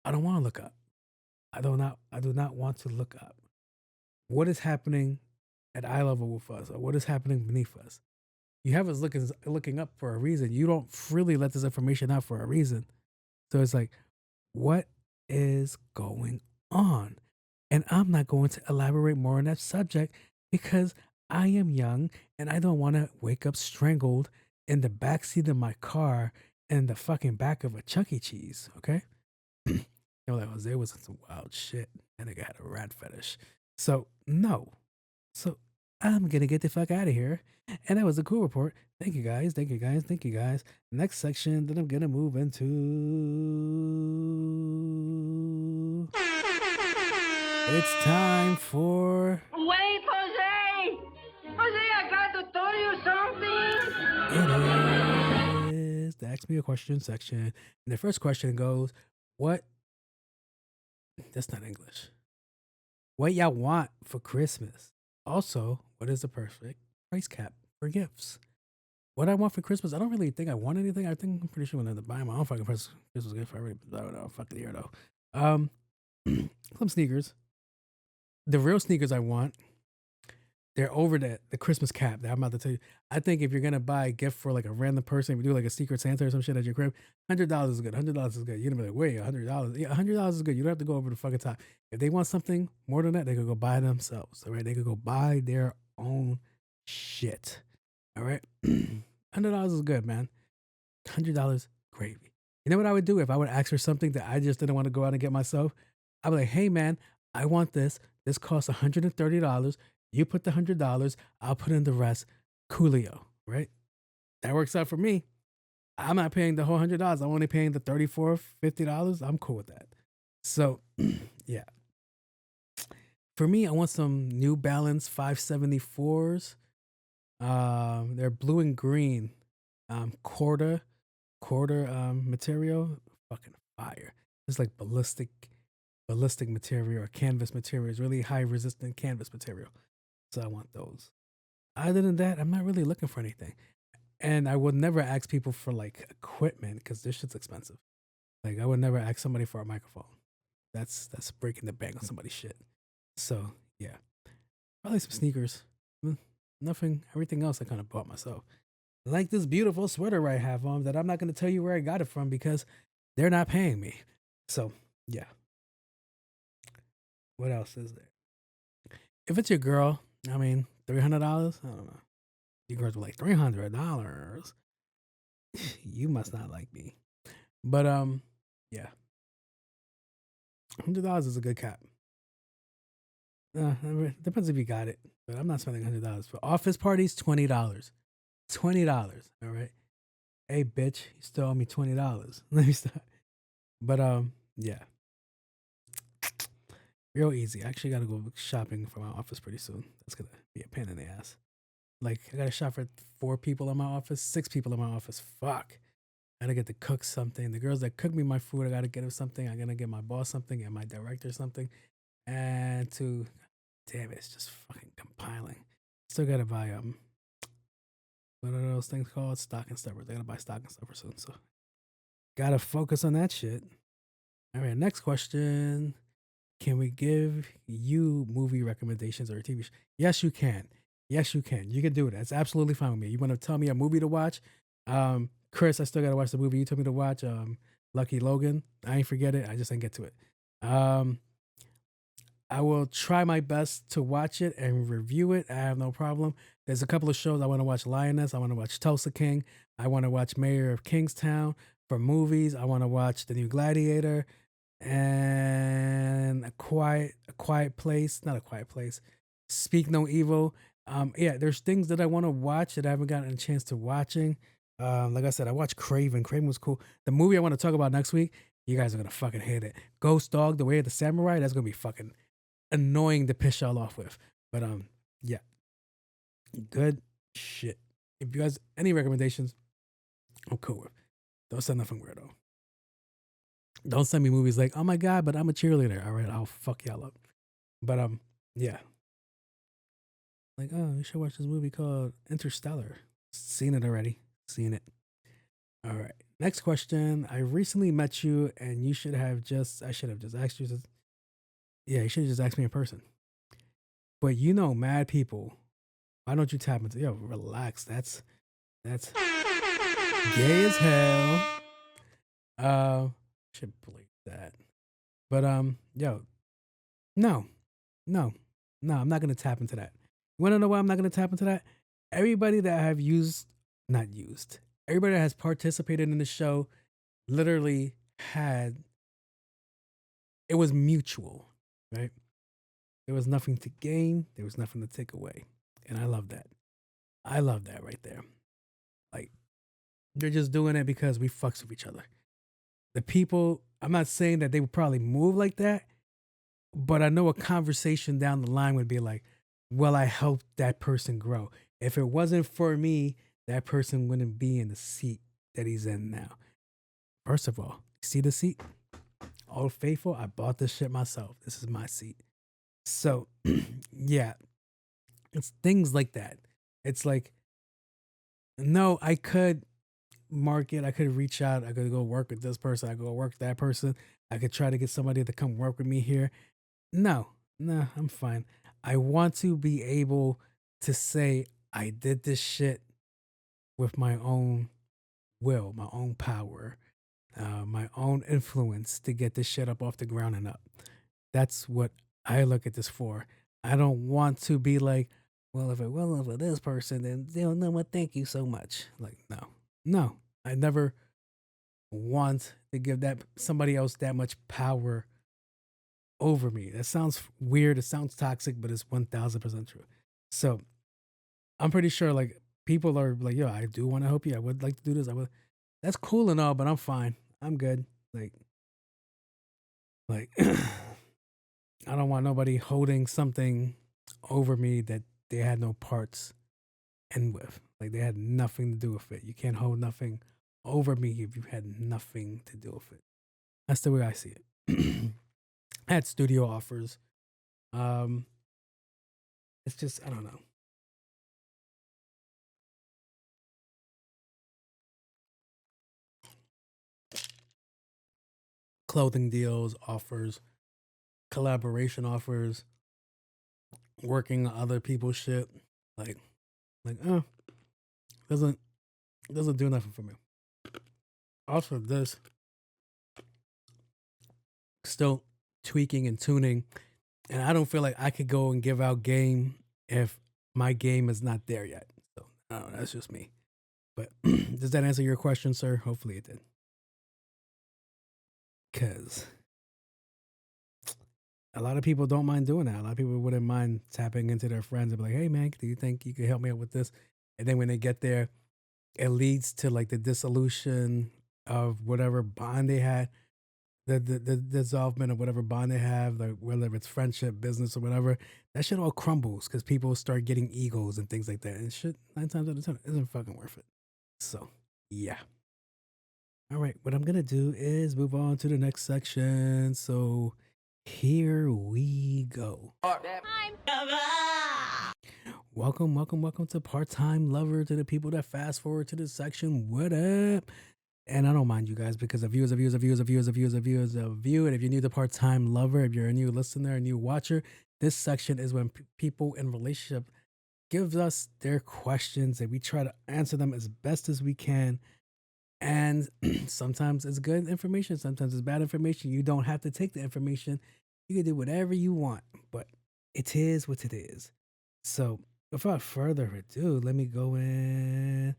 I don't want to look up. I do not want to look up. What is happening at eye level with us, or what is happening beneath us? You have us looking up for a reason. You don't freely let this information out for a reason. So it's like, what is going on? And I'm not going to elaborate more on that subject because I am young and I don't want to wake up strangled in the backseat of my car in the fucking back of a Chuck E. Cheese, okay? Like Jose was in some wild shit and nigga had a rat fetish. So, no. So, I'm going to get the fuck out of here. And that was a cool report. Thank you guys. Thank you guys. Thank you guys. Next section that I'm going to move into. It's time for. Wait, Jose! Jose, I got to tell you something! It is the Ask Me a Question section. And the first question goes, what? That's not English. What y'all want for Christmas? Also, what is the perfect price cap for gifts? What I want for Christmas, I don't really think I want anything. I think I'm pretty sure when I buy my own fucking Christmas gift, I already I don't know, fucking year though. Some sneakers. The real sneakers I want, they're over the Christmas cap that I'm about to tell you. I think if you're gonna buy a gift for like a random person, if you do like a Secret Santa or some shit at your crib, $100 is good. $100 is good. You're gonna be like, wait, $100? Yeah, $100 is good. You don't have to go over the fucking top. If they want something more than that, they could go buy themselves. All right, they could go buy their own shit. All right, $100 is good, man. $100 gravy. You know what I would do if I would ask for something that I just didn't want to go out and get myself? I'd be like, hey man, I want this. This costs $130. You put the $100, I'll put in the rest. Coolio, right? That works out for me. I'm not paying the whole $100. I'm only paying the $34, $50. I'm cool with that. So, yeah. For me, I want some New Balance 574s. They're blue and green. Quarter material. Fucking fire. It's like ballistic material or canvas material. It's really high resistant canvas material. So I want those. Other than that, I'm not really looking for anything. And I would never ask people for like equipment because this shit's expensive. Like I would never ask somebody for a microphone. That's breaking the bank on somebody's shit. So yeah, probably some sneakers. Nothing. Everything else I kind of bought myself. Like this beautiful sweater I have on that I'm not going to tell you where I got it from because they're not paying me. So yeah. What else is there? If it's your girl, I mean, $300. I don't know. You girls were like $300. You must not like me. But yeah, $100 is a good cap. Depends if you got it, but I'm not spending $100 for office parties. $20. $20. All right. Hey, bitch, you still owe me $20. Let me stop. But yeah. Real easy. I actually got to go shopping for my office pretty soon. That's going to be a pain in the ass. Like, I got to shop for 4 people in my office, 6 people in my office. Fuck. I gotta get to cook something. The girls that cook me my food, I gotta get them something. I gotta get my boss something and my director something. And to, damn it, it's just fucking compiling. Still gotta buy what are those things called? Stocking stuffers. I gotta buy stocking stuffers soon. So gotta focus on that shit. All right, next question. Can we give you movie recommendations or TV shows? Yes, you can. Yes, you can. You can do it. That's absolutely fine with me. You want to tell me a movie to watch? Chris, I still gotta watch the movie you told me to watch. Lucky Logan. I ain't forget it. I just didn't get to it. I will try my best to watch it and review it. I have no problem. There's a couple of shows I want to watch. Lioness. I want to watch Tulsa King. I want to watch Mayor of Kingstown. For movies, I want to watch The New Gladiator and a quiet place. Not A Quiet Place. Speak No Evil. Yeah, there's things that I want to watch that I haven't gotten a chance to watching. Like I said, I watched Craven. Craven was cool. The movie I want to talk about next week, you guys are gonna fucking hate it. Ghost Dog, The Way of the Samurai. That's gonna be fucking annoying to piss y'all off with. But yeah, good shit. If you guys any recommendations, I'm cool with. Don't send nothing weird though. Don't send me movies like, oh my god, but I'm a cheerleader. All right, I'll fuck y'all up. But yeah. Like, oh, you should watch this movie called Interstellar. Seen it already. Seen it. All right. Next question. I recently met you and you should have just I should have just asked you. Yeah, you should have just asked me in person. But you know, mad people. Why don't you tap into relax. That's gay as hell. Should believe that. But no, I'm not gonna tap into that. You wanna know why I'm not gonna tap into that? Everybody that I have everybody that has participated in the show literally it was mutual, right? There was nothing to gain, there was nothing to take away. And I love that. I love that right there. Like, they're just doing it because we fucks with each other. The people, I'm not saying that they would probably move like that, but I know a conversation down the line would be like, well, I helped that person grow. If it wasn't for me, that person wouldn't be in the seat that he's in now. First of all, see the seat? Old Faithful, I bought this shit myself. This is my seat. So, yeah, it's things like that. It's like, no, I could market, I could reach out, I could go work with this person, I could go work with that person, I could try to get somebody to come work with me here. No, I'm fine. I want to be able to say I did this shit with my own will, my own power, my own influence to get this shit up off the ground and up. That's what I look at this for. I don't want to be like, well, if it wasn't for this person, then they'll know what. Thank you so much. Like, no, I never want to give that somebody else that much power over me. That sounds weird. It sounds toxic, but it's 1000% true. So I'm pretty sure like people are like, yo, I do want to help you. I would like to do this. That's cool and all, but I'm fine. I'm good. Like I don't want nobody holding something over me that they had no parts in with. Like they had nothing to do with it. You can't hold nothing over me if you had nothing to do with it. That's the way I see it. I had studio offers. It's just, I don't know. Clothing deals, offers, collaboration offers, working on other people's shit. Doesn't do nothing for me. Also, this still tweaking and tuning, and I don't feel like I could go and give out game if my game is not there yet. So I don't know, that's just me. But does that answer your question, sir? Hopefully it did. Because a lot of people don't mind doing that. A lot of people wouldn't mind tapping into their friends and be like, hey, man, do you think you could help me out with this? And then when they get there, it leads to like the dissolution of whatever bond they had, the dissolvement of whatever bond they have, like whether it's friendship, business, or whatever. That shit all crumbles because people start getting egos and things like that. And shit, 9 times out of 10, isn't fucking worth it. So, yeah. All right, what I'm gonna do is move on to the next section. So here we go. Welcome to Part-Time Lover, to the people that fast forward to this section. What up? And I don't mind you guys because a view is a view is a view is a view is a view is a view is a view. And if you're new to Part-Time Lover, if you're a new listener, a new watcher, this section is when people in relationship give us their questions and we try to answer them as best as we can. And sometimes it's good information, sometimes it's bad information. You don't have to take the information. You can do whatever you want, but it is what it is. So without further ado, let me go in.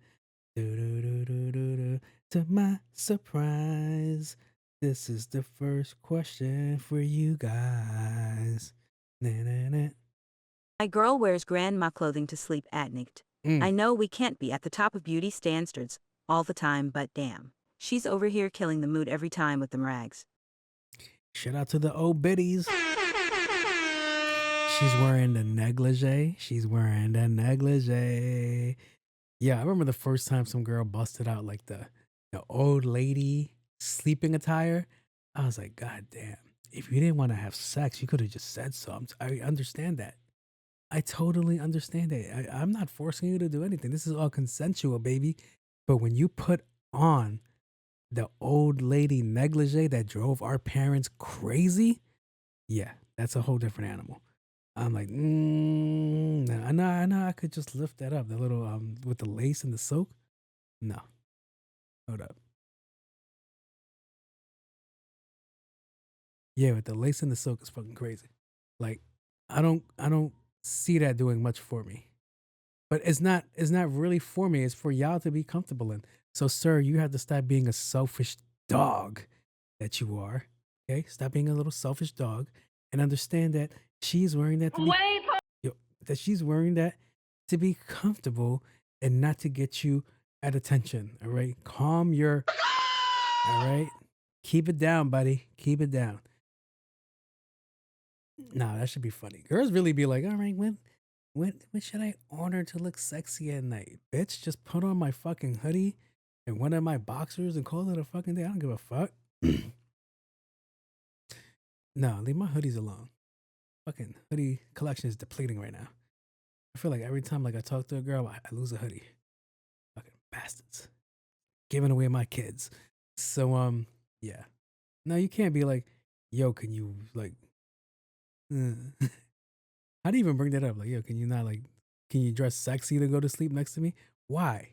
To my surprise, this is the first question for you guys. My girl wears grandma clothing to sleep at night. I know we can't be at the top of beauty standards all the time, but damn, she's over here killing the mood every time with them rags. Shout out to the old biddies. She's wearing the negligee. She's wearing the negligee. Yeah, I remember the first time some girl busted out like the old lady sleeping attire. I was like, God damn. If you didn't want to have sex, you could have just said so. I understand that. I totally understand it. I'm not forcing you to do anything. This is all consensual, baby. But when you put on the old lady negligee that drove our parents crazy, yeah, that's a whole different animal. I'm like, no, I know I could just lift that up. The little, with the lace and the silk. No. Hold up. Yeah, with the lace and the silk is fucking crazy. Like, I don't see that doing much for me. But it's not really for me. It's for y'all to be comfortable in. So, sir, you have to stop being a selfish dog that you are. Okay? Stop being a little selfish dog and understand that she's wearing that to be that she's wearing that to be comfortable and not to get you at attention. All right? Calm your all right? Keep it down, buddy. Keep it down. Nah, that should be funny. Girls really be like, all right, when should I order to look sexy at night? Bitch, just put on my fucking hoodie and one of my boxers and call it a fucking day. I don't give a fuck. No, leave my hoodies alone. Fucking hoodie collection is depleting right now. I feel like every time like I talk to a girl, I lose a hoodie. Fucking bastards. Giving away my kids. So yeah. No, you can't be like, yo, can you like how do you even bring that up? Like, yo, can you dress sexy to go to sleep next to me? Why?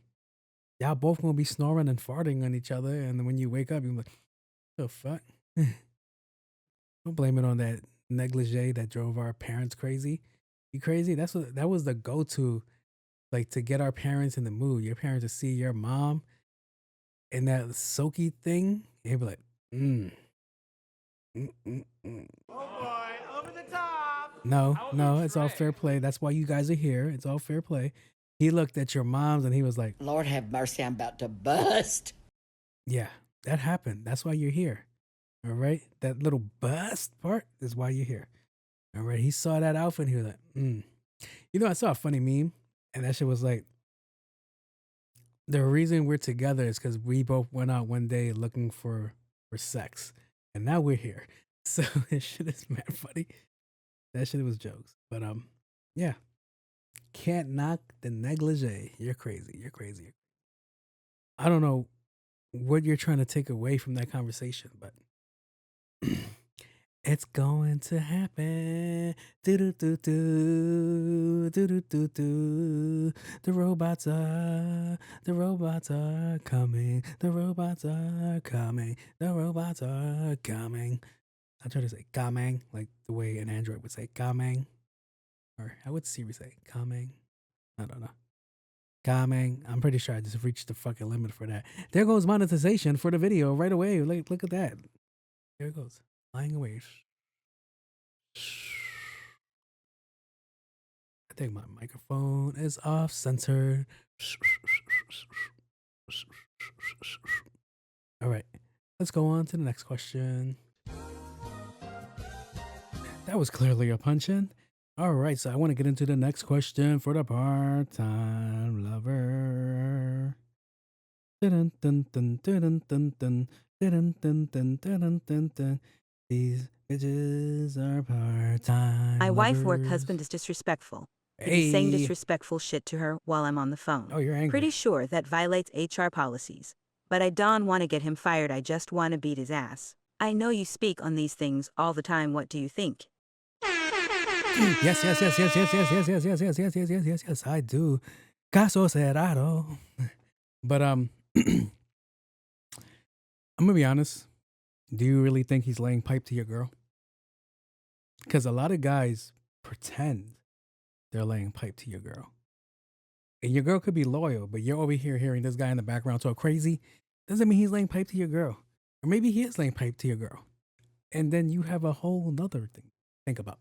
Y'all both gonna be snoring and farting on each other, and then when you wake up, you're like, the fuck? Don't blame it on that negligee that drove our parents crazy. You crazy? That was the go-to, like to get our parents in the mood. Your parents to see your mom in that silky thing, they'd be like, Oh boy, over the top. No, it's all fair play. That's why you guys are here. It's all fair play. He looked at your moms and he was like, Lord have mercy, I'm about to bust. yeah, that happened. That's why you're here. All right? That little bust part is why you're here. All right? He saw that outfit and he was like, You know, I saw a funny meme and that shit was like, the reason we're together is because we both went out one day looking for sex. And now we're here. So that shit is mad funny. That shit was jokes. But yeah. Can't knock the negligee. You're crazy. You're crazy. I don't know what you're trying to take away from that conversation, but it's going to happen. Do-do-do-do. Do-do-do-do. The robots are coming. The robots are coming. The robots are coming. I try to say coming, like the way an Android would say coming. Or how would Siri say coming? I don't know. Coming. I'm pretty sure I just reached the fucking limit for that. There goes monetization for the video right away. Like, look at that. There it goes. Flying away. I think my microphone is off center. All right. Let's go on to the next question. That was clearly a punch-in. All right, so I want to get into the next question for the part-time lover. Dun, dun, dun, dun, dun, dun, dun, dun, dun, dun, dun, dun. These bitches are part-time My wife work lovers. husband is disrespectful. He be saying Hey. disrespectful shit to her while I'm on the phone. Oh, you're angry. Pretty sure that violates HR policies. But I don't want to get him fired, I just want to beat his ass. I know you speak on these things all the time, what do you think? Yes, yes, yes, yes, yes, yes, yes, yes, yes, yes, yes, yes, yes, yes, yes, I do. Caso cerrado. But I'm gonna be honest. Do you really think he's laying pipe to your girl? Because a lot of guys pretend they're laying pipe to your girl. And your girl could be loyal, but you're over here hearing this guy in the background talk crazy. Doesn't mean he's laying pipe to your girl. Or maybe he is laying pipe to your girl. And then you have a whole nother thing to think about.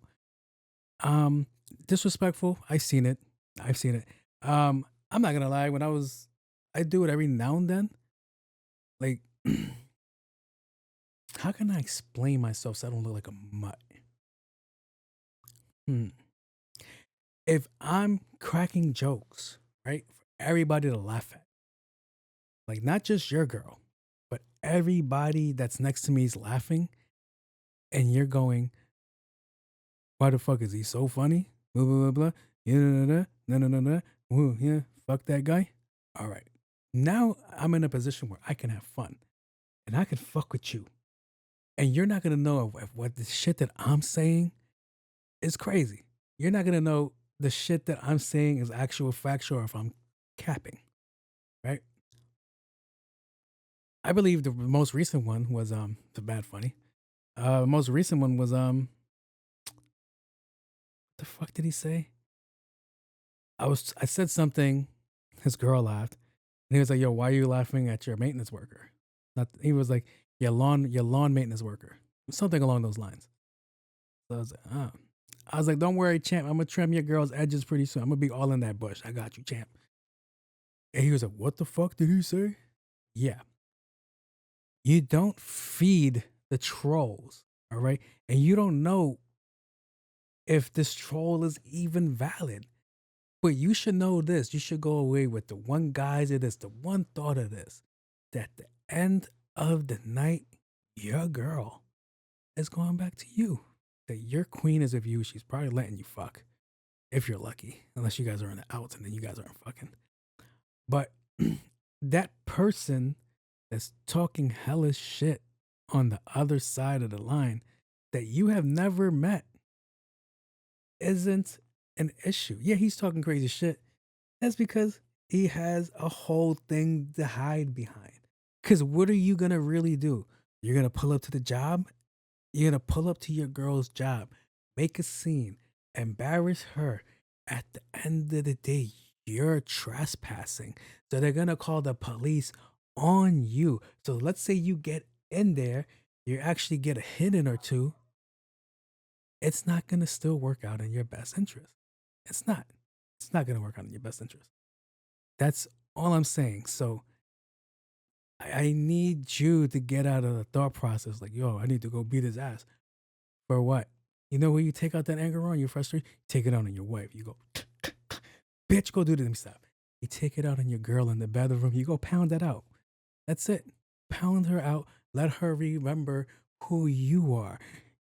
Disrespectful. I've seen it. I'm not gonna lie, I do it every now and then. Like, how can I explain myself so I don't look like a mutt? If I'm cracking jokes, right, for everybody to laugh at, like not just your girl, but everybody that's next to me is laughing, and you're going, why the fuck is he so funny? Blah, blah, blah, blah. Yeah, no, no, no, no. Ooh, yeah, fuck that guy. All right. Now I'm in a position where I can have fun and I can fuck with you. And you're not going to know if what the shit that I'm saying is crazy. You're not going to know the shit that I'm saying is actual factual or if I'm capping. Right? I believe the most recent one was the bad funny. The most recent one was what the fuck did he say? I said something, his girl laughed, and he was like, yo, why are you laughing at your maintenance worker? He was like, your lawn maintenance worker. Something along those lines. So I was like, oh. I was like, don't worry, champ. I'm gonna trim your girl's edges pretty soon. I'm gonna be all in that bush. I got you, champ. And he was like, what the fuck did he say? Yeah. You don't feed the trolls, all right? And you don't know if this troll is even valid. But you should know this. You should go away with the one guise of this, the one thought of this, that the end of the night, your girl is going back to you. That your queen is with you. She's probably letting you fuck. If you're lucky. Unless you guys are in the outs and then you guys aren't fucking. But that person that's talking hellish shit on the other side of the line that you have never met isn't an issue. Yeah, he's talking crazy shit. That's because he has a whole thing to hide behind. Because what are you going to really do? You're going to pull up to the job? You're going to pull up to your girl's job, make a scene, embarrass her. At the end of the day, you're trespassing. So they're going to call the police on you. So let's say you get in there, you actually get a hit in or two. It's not going to still work out in your best interest. It's not. It's not going to work out in your best interest. That's all I'm saying. So I need you to get out of the thought process like, yo, I need to go beat his ass. For what? You know where you take out that anger on? You're frustrated? Take it out on your wife. You go, bitch, go do this. Let me stop. You take it out on your girl in the bedroom. You go pound that out. That's it. Pound her out. Let her remember who you are.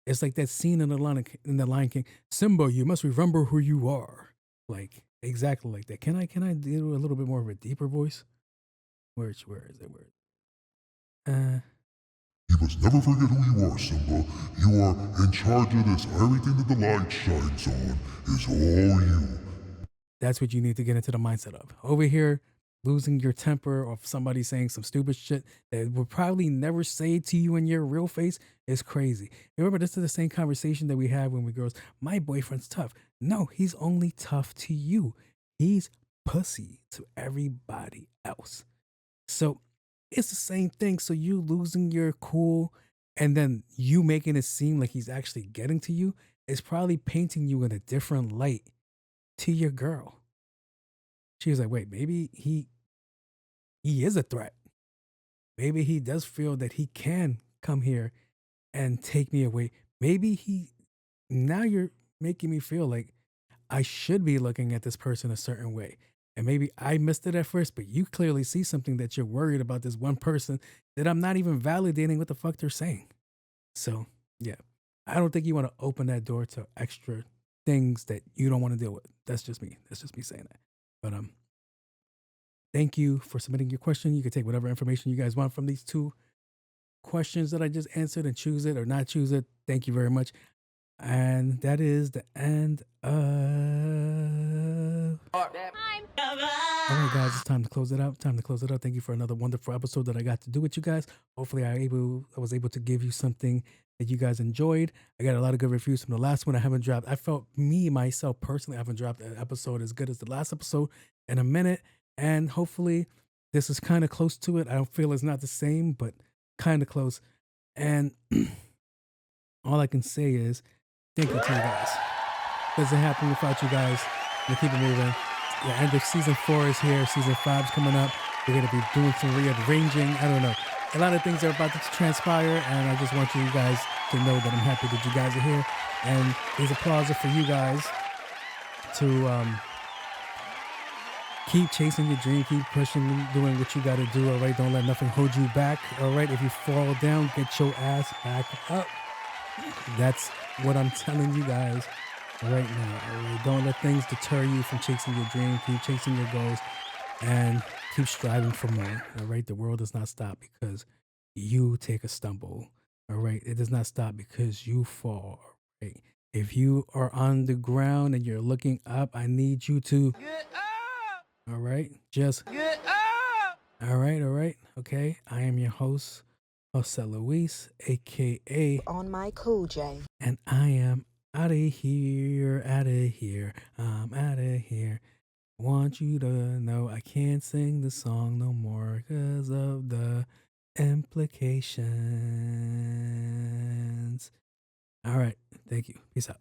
It's like that scene in the Lion King. Simba, you must remember who you are. Like, exactly like that. Can I do a little bit more of a deeper voice? Where is it? You must never forget who you are, Simba. You are in charge of this. Everything that the light shines on is all you. That's what you need to get into the mindset of. Over here, losing your temper or somebody saying some stupid shit that would probably never say to you in your real face is crazy. Remember, this is the same conversation that we had when we girls, my boyfriend's tough. No, he's only tough to you. He's pussy to everybody else. So it's the same thing. So you losing your cool and then you making it seem like he's actually getting to you is probably painting you in a different light to your girl. She was like, wait, maybe he is a threat. Maybe he does feel that he can come here and take me away. Maybe now you're making me feel like I should be looking at this person a certain way. And maybe I missed it at first, but you clearly see something that you're worried about this one person that I'm not even validating what the fuck they're saying. So, yeah, I don't think you want to open that door to extra things that you don't want to deal with. That's just me. That's just me saying that. But thank you for submitting your question. You can take whatever information you guys want from these 2 questions that I just answered and choose it or not choose it. Thank you very much. And that is the end of... All right, guys, it's time to close it out. Thank you for another wonderful episode that I got to do with you guys. Hopefully, I was able to give you something that you guys enjoyed. I got a lot of good reviews from the last one. I haven't dropped. I felt myself personally, I haven't dropped an episode as good as the last episode in a minute. And hopefully, this is kind of close to it. I don't feel it's not the same, but kind of close. And all I can say is thank you to you guys. Doesn't happen without you guys. We keep it moving. The end of season 4 is here. Season 5 is coming up. We're going to be doing some rearranging. I don't know. A lot of things are about to transpire, and I just want you guys to know that I'm happy that you guys are here. And these applause are for you guys to keep chasing your dream, keep pushing, doing what you got to do, all right? Don't let nothing hold you back, all right? If you fall down, get your ass back up. That's what I'm telling you guys right now, all right? Don't let things deter you from chasing your dream. Keep chasing your goals and keep striving for more, all right? The world does not stop because you take a stumble, all right? It does not stop because you fall, all right? If you are on the ground and you're looking up, I need you to get up. All right, just get up. All right, okay. I am your host, Jose Luis, aka On my Cool J, and I am out of here. I'm out of here. Want you to know I can't sing the song no more because of the implications. All right, thank you. Peace out.